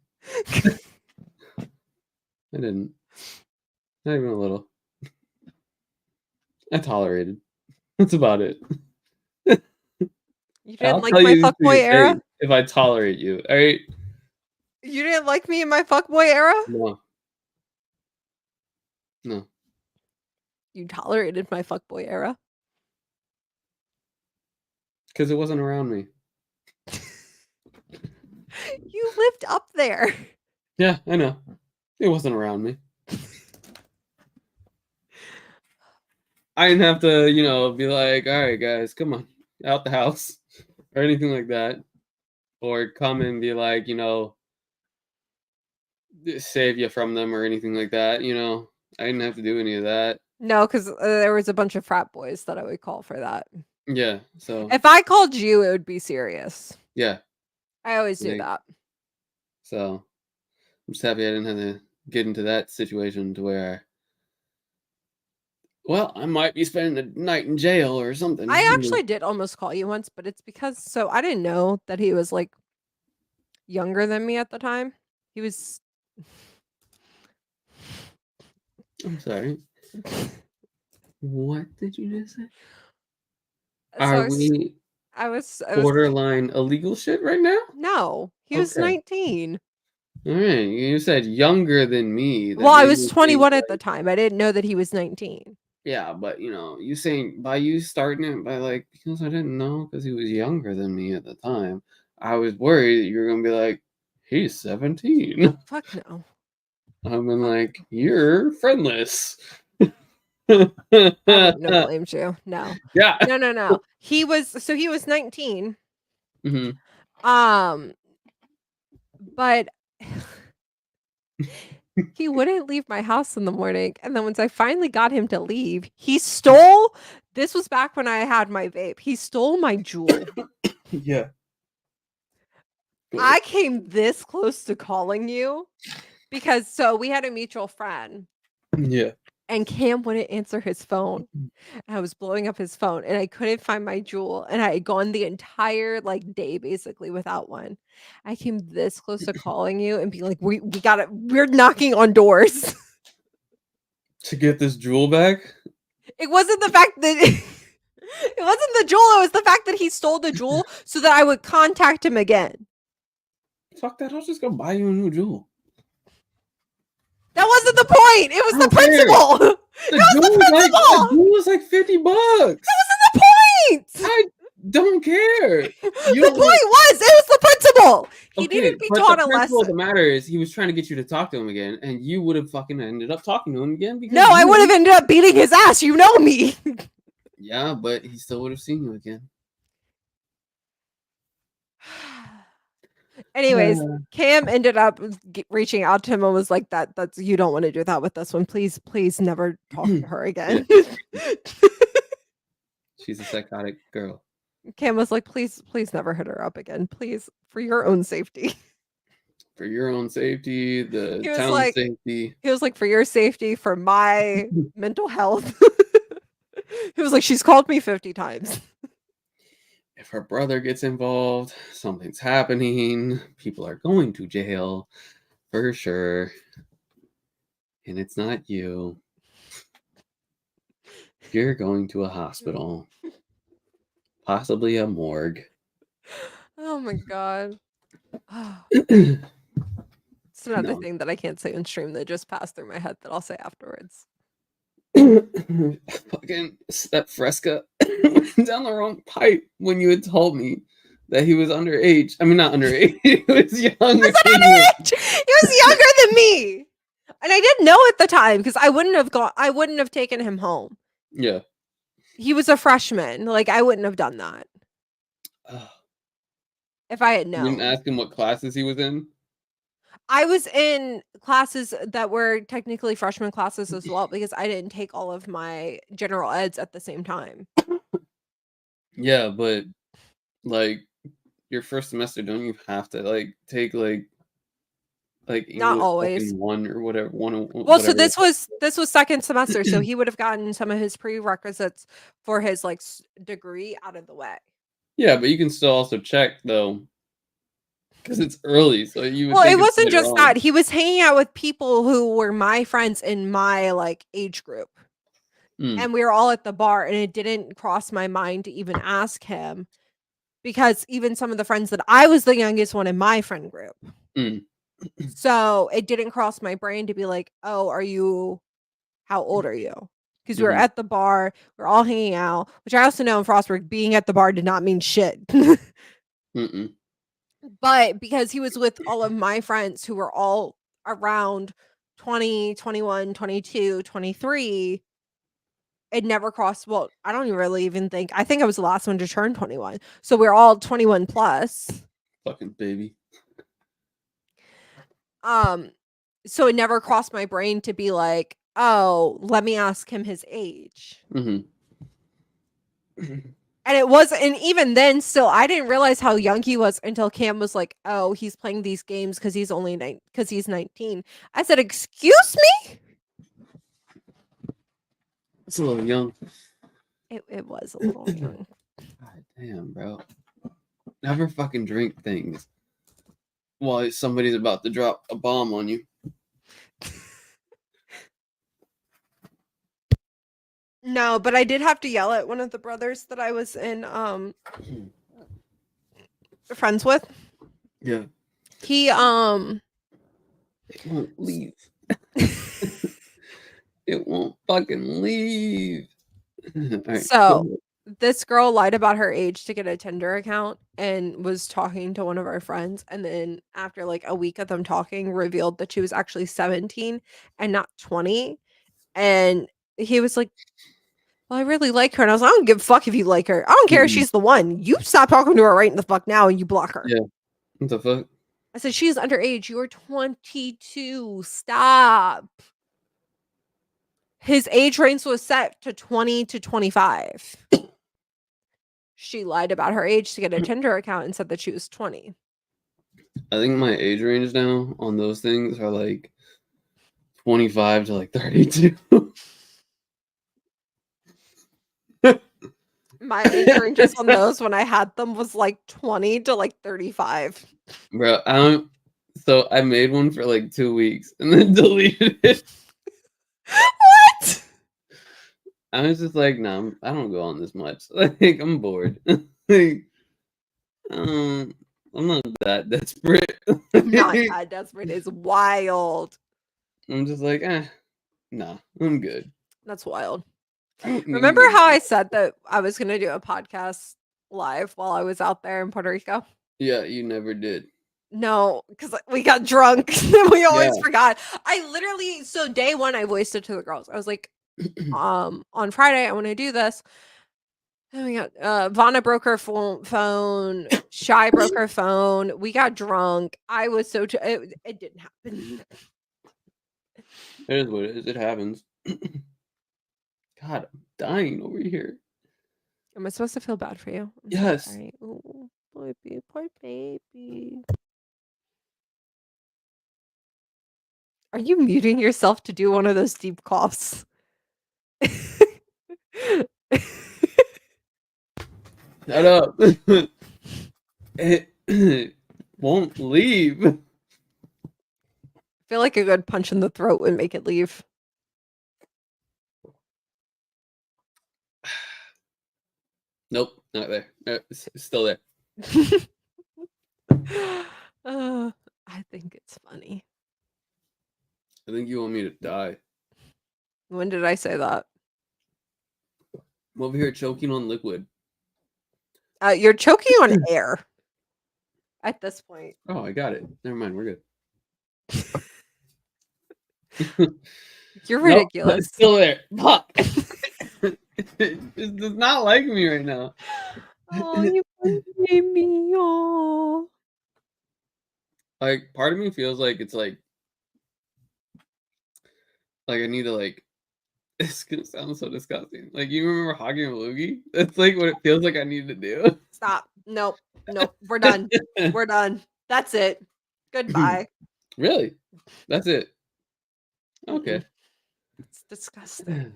I didn't. Not even a little. I tolerated. That's about it. You I'll didn't like tell my you this to fuckboy your era? face if I tolerate you. All right? You didn't like me in my fuckboy era? No. No. You tolerated my fuckboy era. Because it wasn't around me. You lived up there. Yeah, I know. It wasn't around me. I didn't have to, be like, all right, guys, come on, out the house, or anything like that. Or come and be like, save you from them or anything like that. I didn't have to do any of that. No, because there was a bunch of frat boys that I would call for that. Yeah, so If I called you, it would be serious. yeah, I always do like, that. so I'm just happy I didn't have to get into that situation to where, well, I might be spending the night in jail or something. I actually did almost call you once, but it's because I didn't know that he was like younger than me at the time. He was. I'm sorry. What did you just say? So Are we I was borderline illegal shit right now? No, he was Okay. 19. All right, you said younger than me. That Well, I made was me think 21 at like- the time. I didn't know that he was 19. Yeah, but you saying by you starting it by like because I didn't know because he was younger than me at the time. I was worried that you were gonna be like, he's 17. Fuck no. I'm like, you're friendless. I wouldn't have blamed you. No. Yeah. No. He was 19. Mm-hmm. But he wouldn't leave my house in the morning. And then once I finally got him to leave, he stole. This was back when I had my vape. He stole my jewel. Yeah. I came this close to calling you because we had a mutual friend. Yeah. And Cam wouldn't answer his phone. I was blowing up his phone and I couldn't find my jewel. And I had gone the entire day basically without one. I came this close to calling you and be like, we got it. We're knocking on doors. To get this jewel back? It wasn't the fact that it wasn't the jewel, it was the fact that he stole the jewel so that I would contact him again. Fuck that, I'll just go buy you a new jewel. That wasn't the point. It was the principle. The jewel was like $50. That wasn't the point. I don't care. The point was, it was the principle. He needed to be taught a lesson. The matter is, he was trying to get you to talk to him again, and you would have fucking ended up talking to him again. Because no, I would have ended up beating his ass. You know me. Yeah, but he still would have seen you again. Anyways, Cam ended up reaching out to him and was like, "That's you don't want to do that with this one. Please never talk to her again." She's a psychotic girl. Cam was like, please never hit her up again. Please, for your own safety. For your own safety, the town's safety. He was like, for your safety, for my mental health. He was like, she's called me 50 times. If her brother gets involved, something's happening. People are going to jail for sure. And it's not you. You're going to a hospital. Possibly a morgue. Oh my god. It's another thing that I can't say on stream that just passed through my head that I'll say afterwards. Fucking that Fresca went down the wrong pipe when you had told me that he was underage. I mean, not underage. He was young. He was underage. He was younger than me, and I didn't know at the time because I wouldn't have taken him home. Yeah, he was a freshman. Like I wouldn't have done that if I had known. You didn't ask him what classes he was in. I was in classes that were technically freshman classes as well because I didn't take all of my general eds at the same time. Yeah, but like your first semester, don't you have to take like not always one or whatever one? Well, so this was second semester, so he would have gotten some of his prerequisites for his degree out of the way. Yeah, but you can still also check though. Because it's early, so you would. Well, it wasn't just that. He was hanging out with people who were my friends in my age group. And we were all at the bar, and it didn't cross my mind to even ask him because even some of the friends that I was the youngest one in my friend group. So it didn't cross my brain to be like, oh, how old are you? because we were Mhm. at the bar, we are all hanging out, which I also know in Frostburg, being at the bar did not mean shit. Mm-mm. But because he was with all of my friends who were all around 20, 21, 22, 23, it never crossed. Well, I don't really even think, I think I was the last one to turn 21. So we're all 21 plus. Fucking baby. So it never crossed my brain to be like, oh, let me ask him his age. Mm-hmm. And it was, and even then, still, I didn't realize how young he was until Cam was like, "Oh, he's playing these games because he's only because he's 19." I said, "Excuse me." It's a little young. It was a little young. God damn, bro. Never fucking drink things while somebody's about to drop a bomb on you. No, but I did have to yell at one of the brothers that I was in friends with. Yeah. He It won't leave. It won't fucking leave. Right, so this girl lied about her age to get a Tinder account and was talking to one of our friends, and then after like a week of them talking, revealed that she was actually 17 and not 20. And he was like, "Well, I really like her." And I was like, "I don't give a fuck if you like her. I don't care if she's the one. You stop talking to her right in the fuck now and you block her." Yeah. What the fuck? I said, "She's underage. You're 22. Stop." His age range was set to 20 to 25. She lied about her age to get a Tinder account and said that she was 20. I think my age range now on those things are like 25 to like 32. My age ranges on those when I had them was like 20 to like 35. Bro, I don't. So I made one for like 2 weeks and then deleted it. What? I was just like, nah, I don't go on this much. Like, I'm bored. Like, I'm not that desperate. Not that desperate is wild. I'm just like, nah, I'm good. That's wild. I don't need Remember how I anything. said that I was going to do a podcast live while I was out there in Puerto Rico? Yeah, you never did. No, because we got drunk. We always Yeah. forgot. I literally, so day one, I voiced it to the girls. I was like, on Friday, I want to do this. And we got Vana broke her phone. Shy broke her phone. We got drunk. I was so it didn't happen. It is what it is. It happens. God, I'm dying over here. Am I supposed to feel bad for you? I'm so Yes. sorry. Oh, poor baby. Are you muting yourself to do one of those deep coughs? Shut up. It won't leave. I feel like a good punch in the throat would make it leave. Nope, not there. It's still there. I think it's funny. I think you want me to die. When did I say that? I'm over here choking on liquid. You're choking on air at this point. Oh, I got it. Never mind. We're good. You're Nope, ridiculous. it's still there. Fuck. It does not like me right now. Oh, you made me. Oh. Like, part of me feels like it's like I need to like. It's gonna sound so disgusting. Like, you remember hogging a loogie? That's like what it feels like I need to do. Stop. Nope. We're done. We're done. That's it. Goodbye. Really? That's it. Okay. It's disgusting.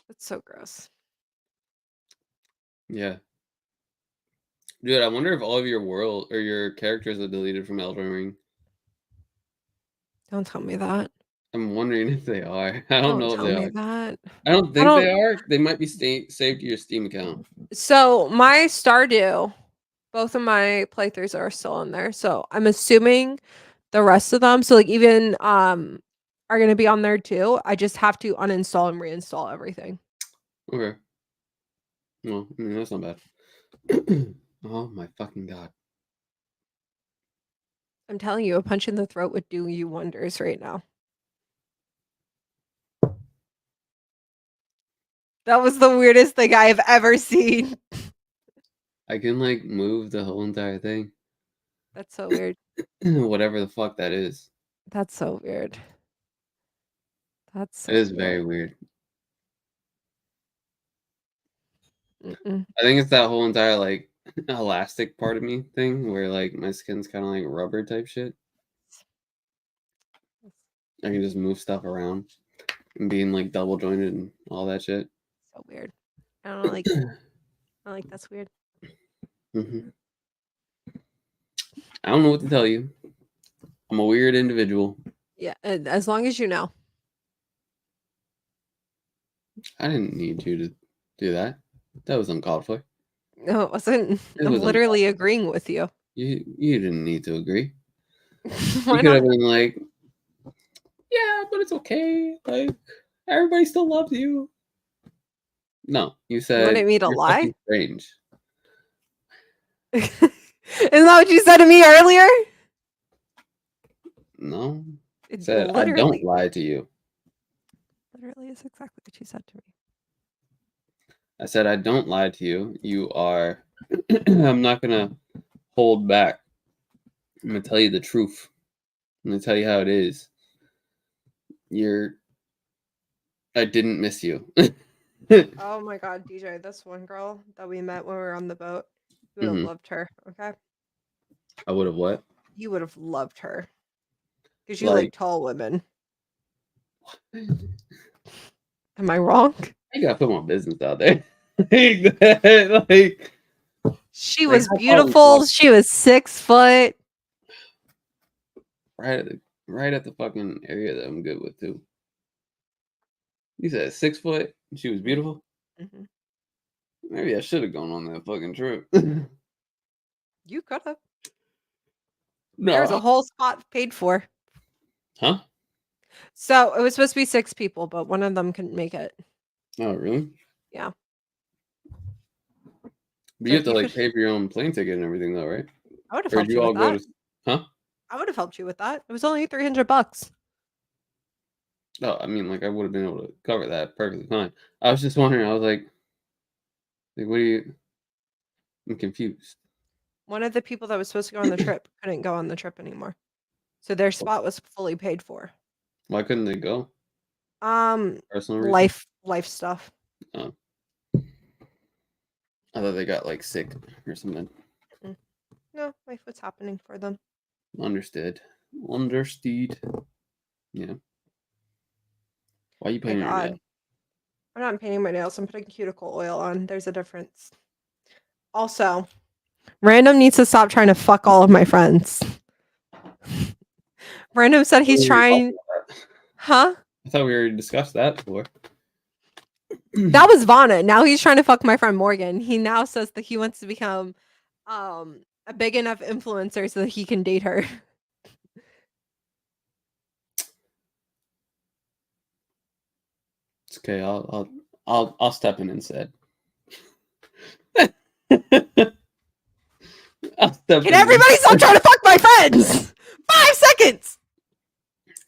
It's so gross. Yeah. Dude, I wonder if all of your world or your characters are deleted from Elden Ring. Don't tell me that. I'm wondering if they are. I don't know if tell they me are. that. I don't think they are. They might be saved to your Steam account. So my Stardew, both of my playthroughs are still in there. So I'm assuming the rest of them. So like even are gonna be on there too. I just have to uninstall and reinstall everything. Okay. Well, I mean, that's not bad. Oh my fucking god. I'm telling you, a punch in the throat would do you wonders right now. That was the weirdest thing I have ever seen. I can like move the whole entire thing. That's so weird. Whatever the fuck that is. That's so weird. That's so It is weird. very weird. Mm-mm. I think it's that whole entire like elastic part of me thing where like my skin's kind of like rubber type shit. I can just move stuff around and being like double jointed and all that shit. So weird. I don't like it. I like that's weird. Hmm. I don't know what to tell you. I'm a weird individual. Yeah, and as long as you know. I didn't need you to do that. That was uncalled for. No, it wasn't. It I'm was literally agreeing with you. You didn't need to agree. Why You could not? have been like, yeah, but it's okay. Like everybody still loves you. No, you You said wanted me to you're lie? fucking strange. Isn't that what you said to me earlier? No, It said I don't lie to you. literally is exactly what you said to me. I said I don't lie to you. You are. I'm not gonna hold back. I'm gonna tell you the truth. I'm gonna tell you how it is. You're. I didn't miss you. Oh my god, DJ, this one girl that we met when we were on the boat, you would have Mhm. loved her, okay? I would have what? You would have loved her. Because you like tall women. Am I wrong? I gotta put my business out there. like, She like was how tall we beautiful. talk? She was 6 foot. Right at the fucking area that I'm good with too. You said 6 foot. She was beautiful. Mhm. Maybe I should have gone on that fucking trip. You could have. There was a No. whole spot paid for. Huh? So it was supposed to be 6 people, but one of them couldn't make it. Oh, really? Yeah. But So you have to you like could pay for your own plane ticket and everything, though, right? I would have Or did helped you you all with go that. to? Huh? I would have helped you with that. It was only $300. No, I mean, like I would have been able to cover that perfectly fine. I was just wondering. I was like, what do you? I'm confused. One of the people that was supposed to go on the trip couldn't go on the trip anymore. So their spot was fully paid for. Why couldn't they go? Um, Personal reason? life stuff. Oh, I thought they got like sick or something. Mm. No, life was happening for them. Understood. Understood. Yeah. Why are you My painting your God. nail? I'm not painting my nails. I'm putting cuticle oil on. There's a difference. Also, Random needs to stop trying to fuck all of my friends. Random said he's We already talked trying. about that. Huh? I thought we already discussed that before. That was Vana. Now he's trying to fuck my friend Morgan. He now says that he wants to become a big enough influencer so that he can date her. It's okay. I'll step in instead. I'll step Can in. everybody stop trying to fuck my friends? 5 seconds.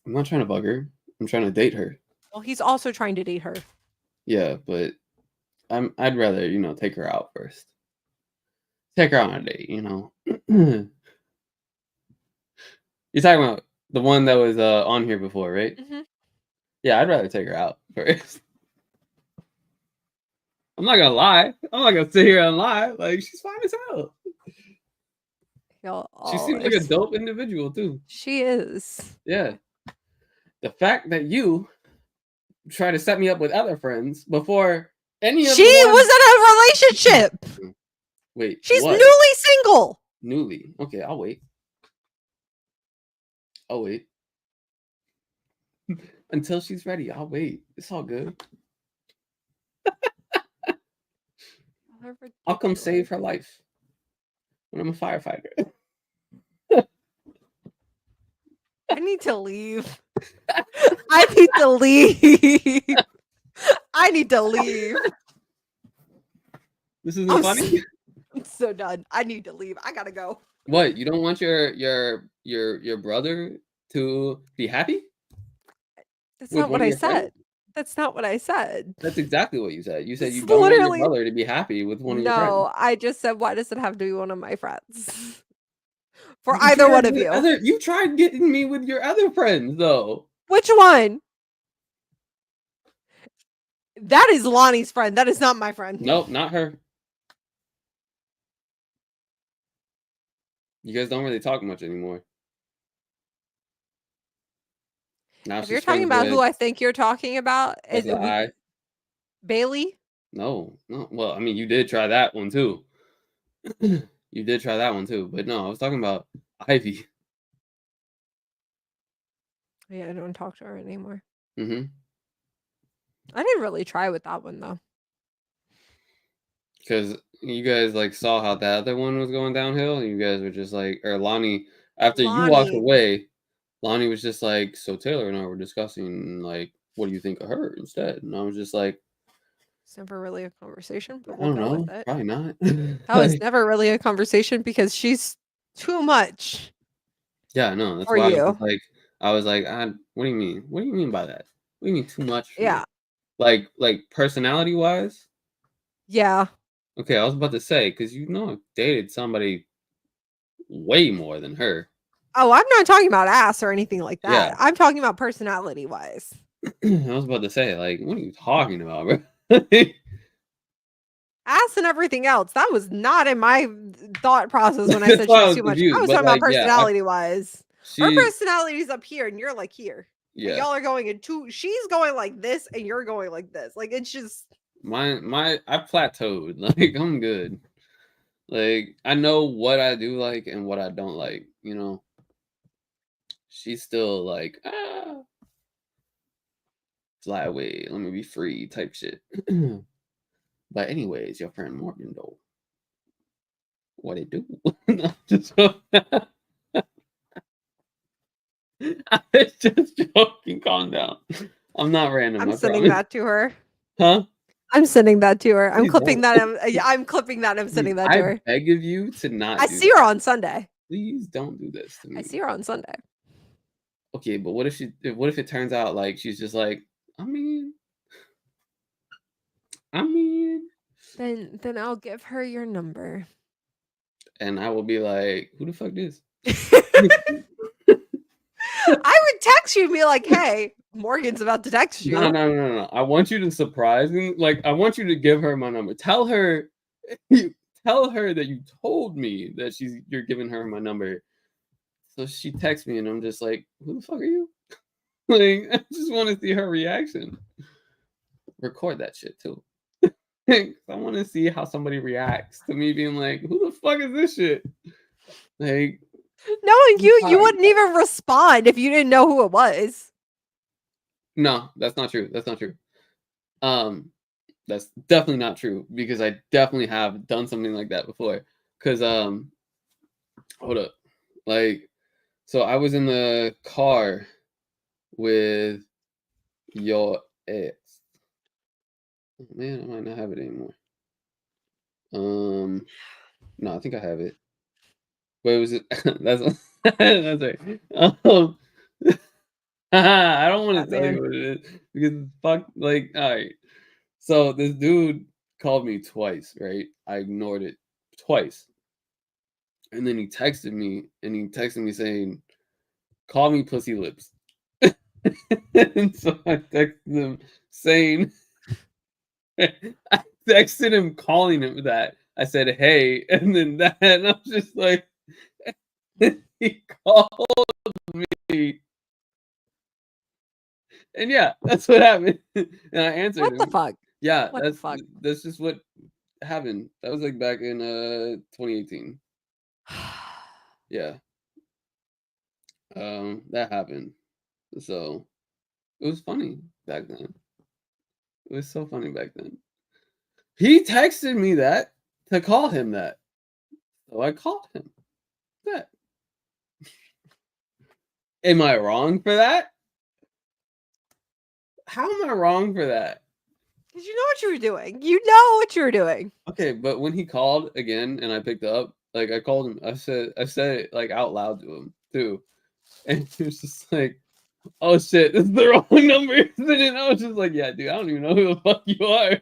I'm not trying to bug her. I'm trying to date her. Well, he's also trying to date her. Yeah, but I'd rather, take her out first. Take her on a date, You're talking about the one that was on here before, right? Mhm. Yeah, I'd rather take her out first. I'm not gonna lie. I'm not gonna sit here and lie. Like she's fine as hell. She seems like a dope individual too. She is. Yeah. The fact that you try to set me up with other friends before any of She was in a relationship. Wait, She's what? newly single. Newly. Okay, I'll wait. I'll wait. Until she's ready, I'll wait. It's all good. I'll come save her life when I'm a firefighter. I need to leave. I need to leave. I need to leave. This isn't I'm, funny. I'm so done. I need to leave. I gotta go. What? You don't want your brother to be happy That's with not one what of I your friends? said. That's not what I said. That's exactly what you said. You said It's you don't want your literally brother to be happy with one of your friends. no. I just said, why does it have to be one of my friends? For You either tried one of with you. other. You tried getting me with your other friends though. Which one? That is Lonnie's friend. That is not my friend. Nope, not her. You guys don't really talk much anymore. Now If you're she's talking friends about who with I think you're talking about, that's the I. Bailey. No, no. Well, I mean, you did try that one too. You did try that one too, but no, I was talking about Ivy. Yeah, I don't talk to her anymore. Mm-hmm. I didn't really try with that one though. Because you guys like saw how the other one was going downhill. You guys were just like, or Lonnie, after you walked Lonnie. away, Lonnie was just like, so Taylor and I were discussing like, what do you think of her instead? And I was just like, It's never really a conversation, I but we'll don't go with know, it. probably not. That was Like, never really a conversation because she's too much yeah, no, that's for why you. I was like, what do you mean? What do you mean by that? What do you mean too much for me? Yeah. Like personality wise? Yeah. Okay, I was about to say, because I've dated somebody way more than her. Oh, I'm not talking about ass or anything like Yeah. that. I'm talking about personality wise. I was about to say, like, what are you talking about, bro? Ass and everything else. That was not in my thought process when I That's said why I she's was too much. I confused. was But talking about like, yeah, personality wise. Her she, personality is up here and you're like here. And yeah, y'all are going in two. She's going like this and you're going like this. Like it's just I plateaued. Like, I'm good. Like, I know what I do like and what I don't like. She's still like, fly away, let me be free type shit. But anyways, your friend Morgan though, what it do? No, just I was just joking. Calm down. I'm not random. I'm I sending promise. that to her. Huh? I'm sending that to her. I'm Please clipping don't. that. I'm clipping that. I'm Please, sending that to I her. beg of you to not I do see her that. on Sunday. Please don't do this to I me. see her on Sunday. Okay, but what if it turns out like she's just like, I mean, I mean, Then I'll give her your number. and I will be like, who the fuck this? I would text you and be like, "Hey, Morgan's about to text No, you." no, no, no, no. I want you to surprise me. Like, I want you to give her my number. Tell her, tell her that you told me that you're giving her my number. So she texts me, and I'm just like, who the fuck are you? Like, I just want to see her reaction. Record that shit too. I want to see how somebody reacts to me being like, who the fuck is this shit? Like, Knowing you, you fine. wouldn't even respond if you didn't know who it was. No, that's not true. That's not true. That's definitely not true because I definitely have done something like that before. Cause hold up, like, so I was in the car with your ex. Oh, man, I might not have it anymore. No, I think I have it. Wait, was it? That's that's right. I don't want That to tell man. you what it is because fuck. Like, all right. So this dude called me twice, right? I ignored it twice. And then he texted me and he texted me saying, call me pussy lips. And so I texted him saying, I texted him calling him that. I said, hey, and then that, and I'm just like, he called me. And yeah, that's what happened. And I answered What the him. fuck? Yeah, What the fuck? that's just what happened. That was like back in 2018. Yeah. That happened. So it was funny back then. It was so funny back then. He texted me that to call him that. So I called him that. Am I wrong for that? How am I wrong for that? Because you know what you were doing. You know what you were doing. Okay, but when he called again and I picked up, like I called him, I said it like out loud to him too. And he was just like, oh shit, this is the wrong number. And I was just like, yeah, dude, I don't even know who the fuck you are.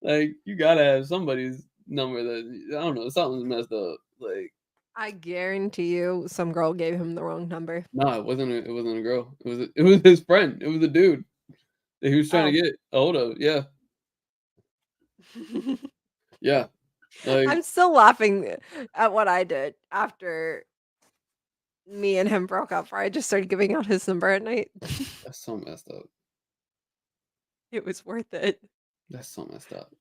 Like, you gotta have somebody's number that I don't know, something's messed up. Like, I guarantee you some girl gave him the wrong number. no, it wasn't a girl. It was his friend. It was a dude that he was trying Oh. to get a hold of. Yeah. Yeah. Like, I'm still laughing at what I did after me and him broke up, where I just started giving out his number at night. that's so messed up. It was worth it. That's so messed up.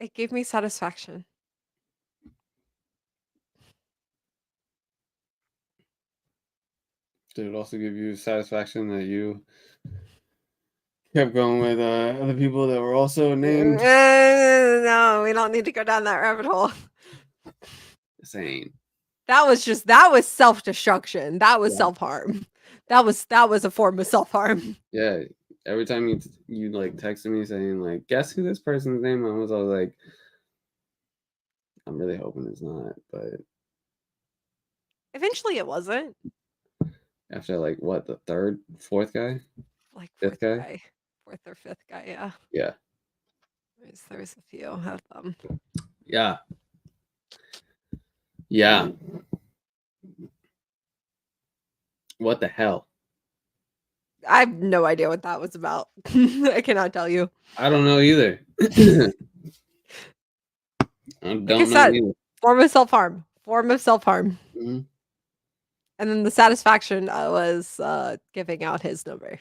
It gave me satisfaction. Did it also give you satisfaction that you kept going with other people that were also named? No, we don't need to go down that rabbit hole. Insane. That was self-destruction. That was Yeah. self-harm. That was a form of self-harm. Yeah. Every time you like texted me saying like, guess who this person's name was, I was like, I'm really hoping it's not. But Eventually it wasn't. after like what, the third, fourth guy? Like Fifth guy? Fourth or fifth guy, yeah. Yeah. There was a few of them. Yeah. Yeah. What the hell? I have no idea what that was about. I cannot tell you. I don't know either. I don't Like I know said, either. form of self-harm. Form of self-harm. Mhm. And then the satisfaction was giving out his number.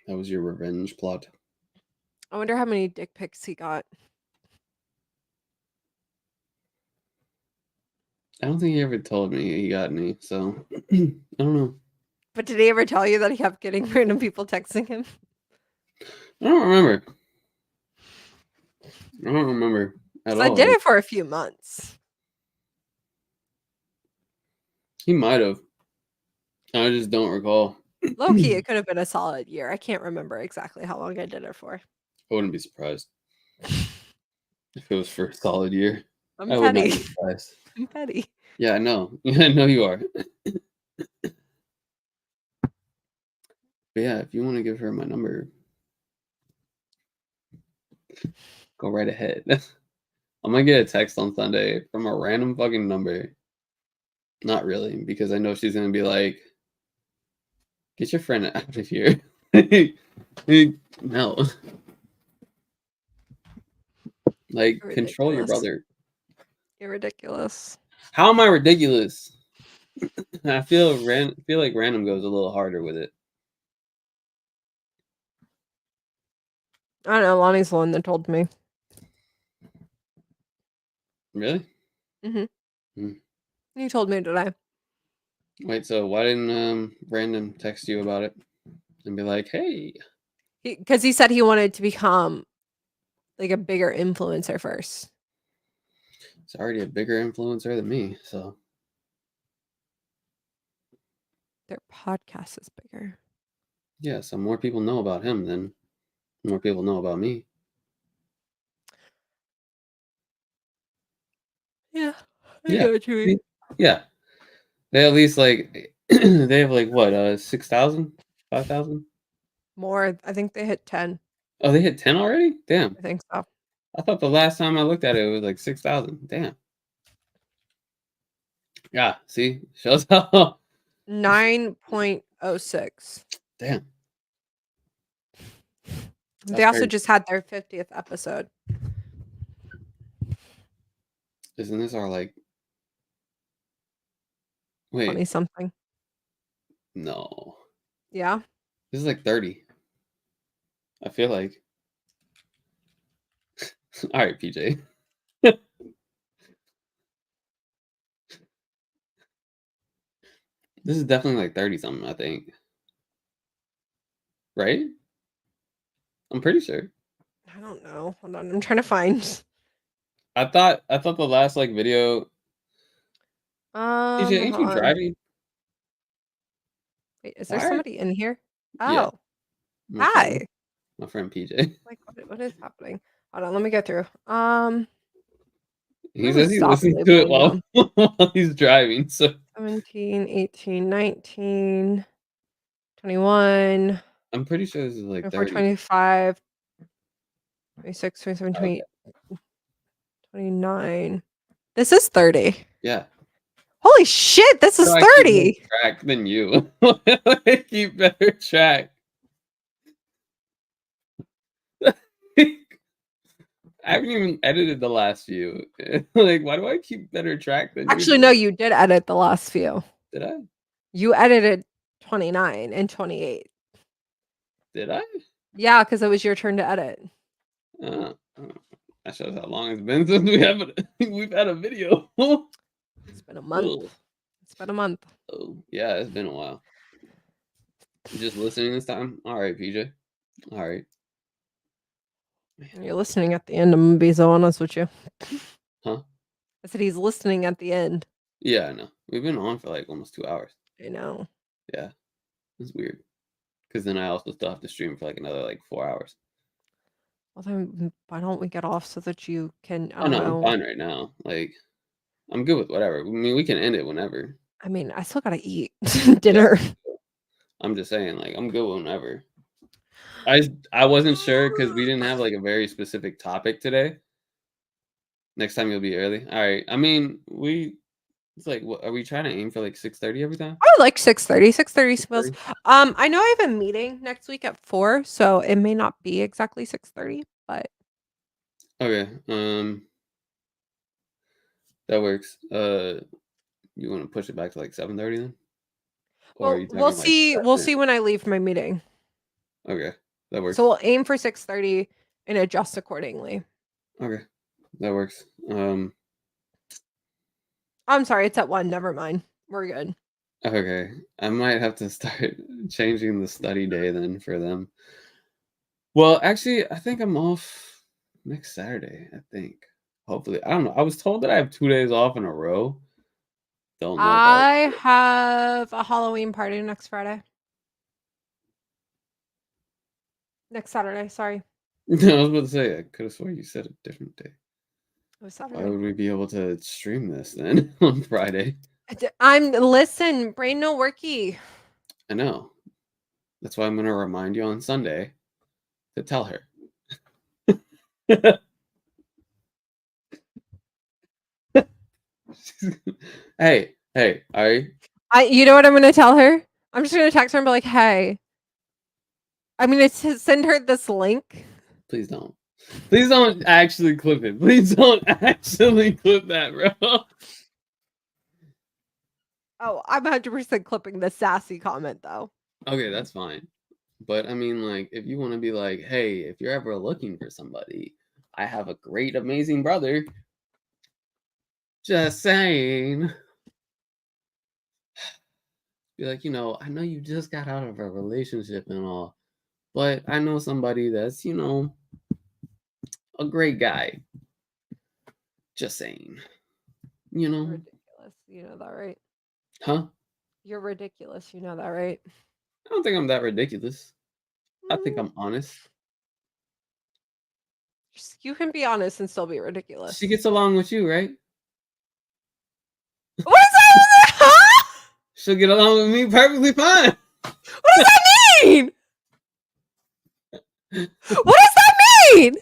That was your revenge plot. I wonder how many dick pics he got. I don't think he ever told me he got any, so I don't know. But did he ever tell you that he kept getting random people texting him? I don't remember. I don't remember at 'Cause I all. did Like, it for a few months. he might have. I just don't recall. Low key, it could have been a solid year. I can't remember exactly how long I did it for. I wouldn't be surprised if it was for a solid year. I'm I would not petty. be surprised. I'm petty. Yeah, I know. I know you are. But yeah, if you want to give her my number, go right ahead. I'm gonna get a text on Sunday from a random fucking number. Not really, because I know she's gonna be like, "Get your friend out of here." No, like You're control your ridiculous. brother. You're ridiculous. How am I ridiculous? I feel like random goes a little harder with it. I don't know. Lonnie's the one that told me. Really? You told me today. Wait, so why didn't Brandon text you about it and be like, "Hey"? Because he said he wanted to become like a bigger influencer first. He's already a bigger influencer than me, so Their podcast is bigger. yeah. So more people know about him than more people know about me. Yeah. I Yeah. know what you mean. Yeah. They at least like they have like what 6,000, 5,000. More. I think they hit 10. Oh, they hit 10 already. Damn. I think so. I thought the last time I looked at it was like 6,000. Damn. Yeah. See, shows how. 9.06. Damn. They also crazy. just had their 50th episode. Isn't this our like? Wait, 20 something. no. Yeah. This is like 30. I feel like. All right, PJ. This is definitely like 30 something, I think. Right? I'm pretty sure. I don't know. Hold on. I'm trying to find. I thought the last like video PJ, ain't Hold you on. driving? Wait, is there Why? somebody in here? Yeah, Oh, my friend, hi. my friend PJ. Like, what is happening? Hold on, let me go through. He Let me says he stop listens to it labeling while them. while he's driving. So 17, 18, 19, 21, I'm pretty sure this is like 24, 30. 25, 26, 27, Okay. 28, 29. This is 30. Yeah. Holy shit, this is How do I keep better 30. track than you? I keep better track. I haven't even edited the last few. Like, why do I keep better track than you Actually, no, do? you did edit the last few. Did I? You edited 29 and 28. Did I? Yeah, because it was your turn to edit. Uh, uh, that shows how long it's been since we've had a video. It's been a month. Oh, It's been a month. yeah, it's been a while. Just listening this time. All right, PJ. All right. You're listening at the end. I'm gonna be so honest with you. Huh? I said he's listening at the end. Yeah, I know. We've been on for like almost 2 hours. I know. Yeah, it's weird. Because then I also still have to stream for like another like 4 hours. Well, then why don't we get off so that you can? I Oh don't no, I'm know. fine right now. Like I'm good with whatever. I mean, we can end it whenever. I mean, I still gotta eat Yeah, dinner. I'm just saying, like I'm good whenever. I wasn't sure because we didn't have like a very specific topic today. Next time you'll be early. All right. I mean, it's like, what are we trying to aim for like 6:30 every time? I would like 6:30. 6:30 suppose. 6:30? I know I have a meeting next week at 4, so it may not be exactly 6:30, but Okay. That works. You want to push it back to like 7:30 then? Or are well, you we'll talking like see. We'll 5 minutes? see when I leave my meeting. Okay. That works. So we'll aim for 6:30 and adjust accordingly. Okay. That works. I'm sorry, it's at 1. Never mind. We're good. Okay. I might have to start changing the study day then for them. Well, actually, I think I'm off next Saturday, I think. Hopefully. I don't know. I was told that I have 2 days off in a row. Don't know if that I have a Halloween party next Friday. Next Saturday, sorry. I was about to say, I could have sworn you said a different day. It was Why Saturday. would we be able to stream this then on Friday? Listen, brain no worky. I know. That's why I'm going to remind you on Sunday to tell her. Hey, all right? You know what I'm gonna tell her? I'm just gonna text her and be like, "Hey, I'm gonna send her this link." Please don't. Please don't actually clip it. Please don't actually clip that, bro. Oh, I'm 100% clipping the sassy comment though. Okay, that's fine. But I mean, like, if you want to be like, hey, if you're ever looking for somebody, I have a great, amazing brother. Just saying. Be like, I know you just got out of a relationship and all, but I know somebody that's, a great guy. Just saying. You're ridiculous. You know that, right? Huh? You're ridiculous. You know that, right? I don't think I'm that ridiculous. I think I'm honest. You can be honest and still be ridiculous. She gets along with you, right? What does that? Huh? She'll get along with me perfectly fine. What does that mean? What does that mean?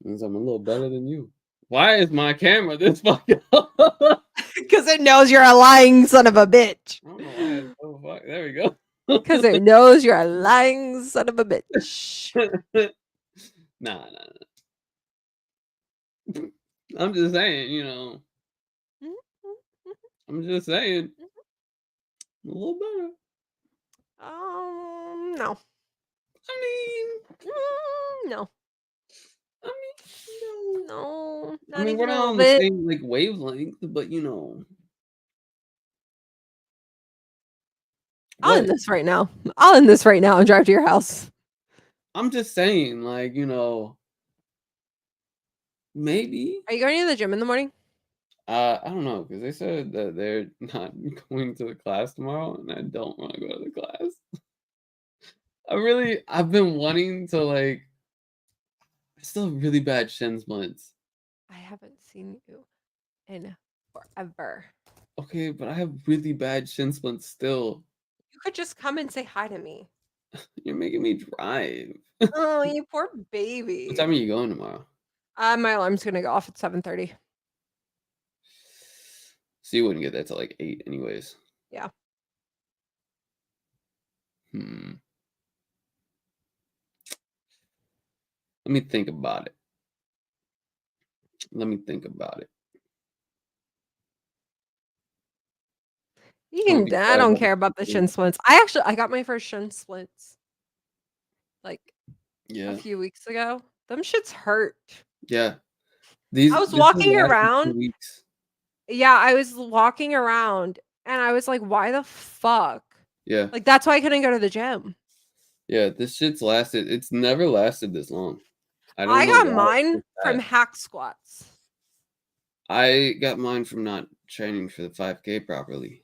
Means I'm a little better than you. Why is my camera this fucking up? Because it knows you're a lying son of a bitch. I don't know why it's so fuck. There we go. Because it knows you're a lying son of a bitch. Nah. I'm just saying, I'm just saying. A little better. No. No. I mean, No. Not I mean, we're even a not little on the bit. same like wavelength, but I'll What? end this right now. I'll end this right now and drive to your house. I'm just saying, like, maybe. Are you going to the gym in the morning? I don't know because they said that they're not going to the class tomorrow, and I don't want to go to the class. I've been wanting to like. I still have really bad shin splints. I haven't seen you in forever. Okay, but I have really bad shin splints still. You could just come and say hi to me. You're making me drive. Oh, you poor What baby. time are you going tomorrow? My alarm's gonna go off at 7:30. So you wouldn't get there till like 8 anyways. Yeah. Hmm. Let me think about it. Let me think about it. You I don't can think I I'll don't ever care about the do- shin splints. I got my first shin splints like a Yeah, few weeks ago. Them shits hurt. yeah. I was This has walking lasted around. 2 weeks. Yeah, I was walking around and I was like, why the fuck? Yeah, Like that's why I couldn't go to the gym. yeah. This shit's lasted. It's never lasted this long. I don't I know got why it's mine so from bad. hack squats. I got mine from not training for the 5K properly,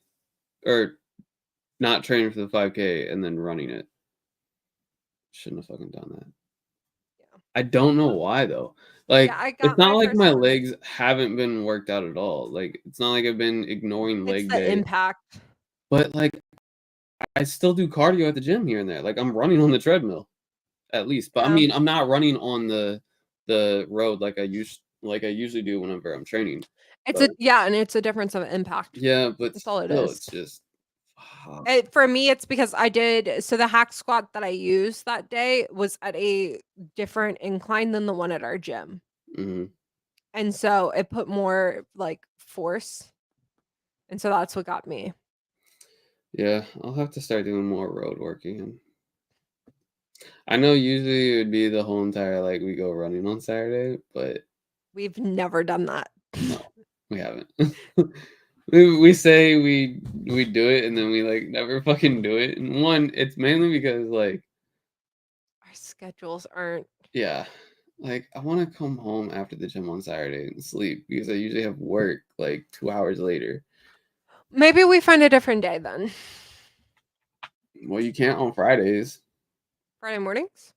or not training for the 5K and then running it. Shouldn't have fucking done that. Yeah. I don't know why though. Yeah, Like I it's got not my like first my one. legs haven't been worked out at all. Like it's not like I've been ignoring It's leg the day, impact. but like I still do cardio at the gym here and there. Like I'm running on the treadmill at least. But I Yeah. mean, I'm not running on the road like I usually do whenever I'm training. It's But a yeah, and it's a difference of impact. yeah, but That's all it still is. it's just fuck. For me, it's because I did so the hack squat that I used that day was at a different incline than the one at our gym. Mhm. And so it put more like force. And so that's what got me. Yeah, I'll have to start doing more road work again. I know usually it would be the whole entire like we go running on Saturday, but We've never done that. no, we haven't. We say we do it and then we like never fucking do it. And one, it's mainly because like Our schedules aren't. yeah, like I want to come home after the gym on Saturday and sleep because I usually have work like 2 hours later. Maybe we find a different day then. Well, you can't on Fridays. Friday mornings?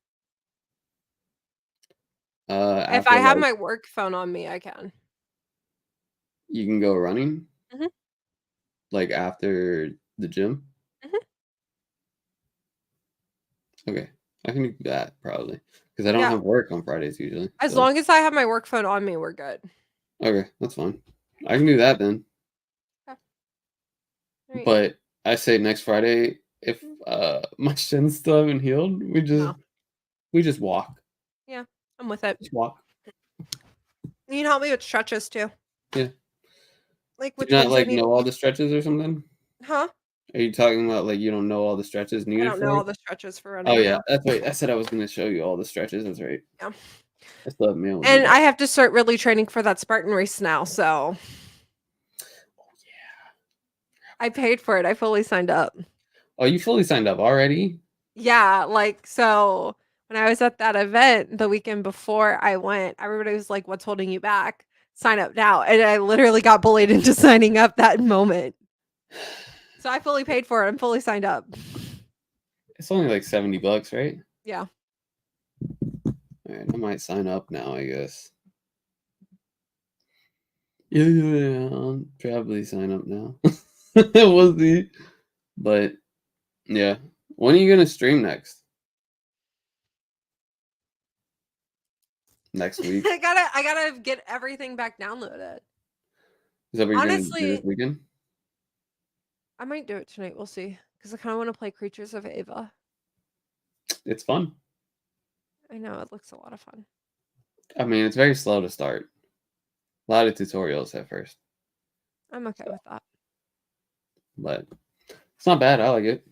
If I After have like my work phone on me, I can. you can go running Mhm, like after the gym. mhm. Okay, I can do that probably because I don't Yeah, have work on Fridays usually. as So long as I have my work phone on me, we're good. okay, that's fine. I can do that then. Okay. Alright. But I say next Friday if Mm, my shins still haven't healed, no. we just walk. Yeah, I'm with it. Just walk. You can help me with stretches too. Yeah. Like Do which you not ones I like need know to all use. the stretches or something? Huh? Are you talking about like you don't know all the stretches I needed don't know for all it? the stretches for Oh running yeah, now. that's right. I said I was gonna show you all the stretches. That's right. Yeah. I still haven't been able to do And that. I have to start really training for that Spartan race now, so Oh yeah. I paid for it. I fully signed up. Oh, you fully signed up already? Yeah, like so when I was at that event the weekend before I went, everybody was like, "What's holding you back? Sign up now." And I literally got bullied into signing up that moment. So I fully paid for it. I'm fully signed up. It's only like $70, right? Yeah. All right, I might sign up now. I guess. Yeah, I'll probably sign up now. We'll see. But yeah, when are you gonna stream next? Next week? I gotta get everything back downloaded. Is that what you're gonna do this Honestly, weekend? I might do it tonight. We'll see. Because I kind of want to play Creatures of Ava. It's fun. I know it looks a lot of fun. I mean, it's very slow to start. A lot of tutorials at first, I'm okay with that. but it's not bad. I like it.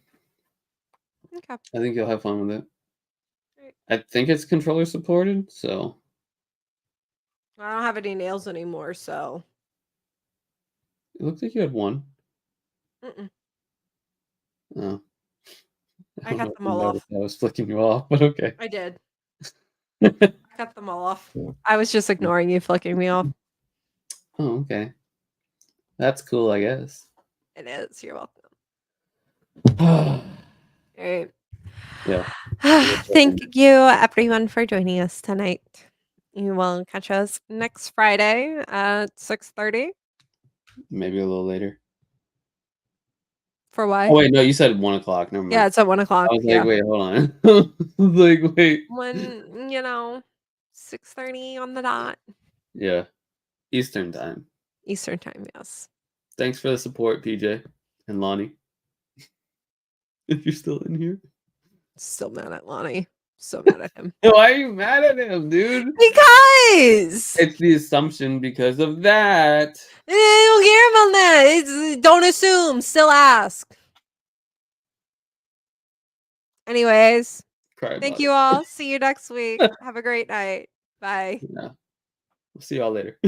Okay. I think you'll have fun with it. Right. I think it's controller supported, so I don't have any nails anymore, so. it looks like you had one. Mm-mm. Oh, I I don't know cut if them you all off. noticed I was flicking you off, but okay. I did. I cut them all off. I was just ignoring you flicking me off. Oh, okay. That's cool, I guess. It is. You're welcome. Yeah. All right. Yeah. Thank you, everyone, for joining us tonight. You will catch us next Friday at 6:30. Maybe a little later. For why? Oh wait, no, you said 1 o'clock. Never Yeah, mind. it's at 1:00. I was like, Yeah. wait, hold on. I was like, wait. When, 6:30 on the dot. Yeah. Eastern time. Eastern time, yes. Thanks for the support, PJ and Lonnie. If you're still in here. Still mad at Lonnie. So mad at him. Why are you mad at him, dude? Because It's the assumption because of that. I don't care about that. It's don't assume, still ask. Anyways, Cry thank about you it. all. See you next week. Have a great night. Bye. Yeah. We'll see y'all later.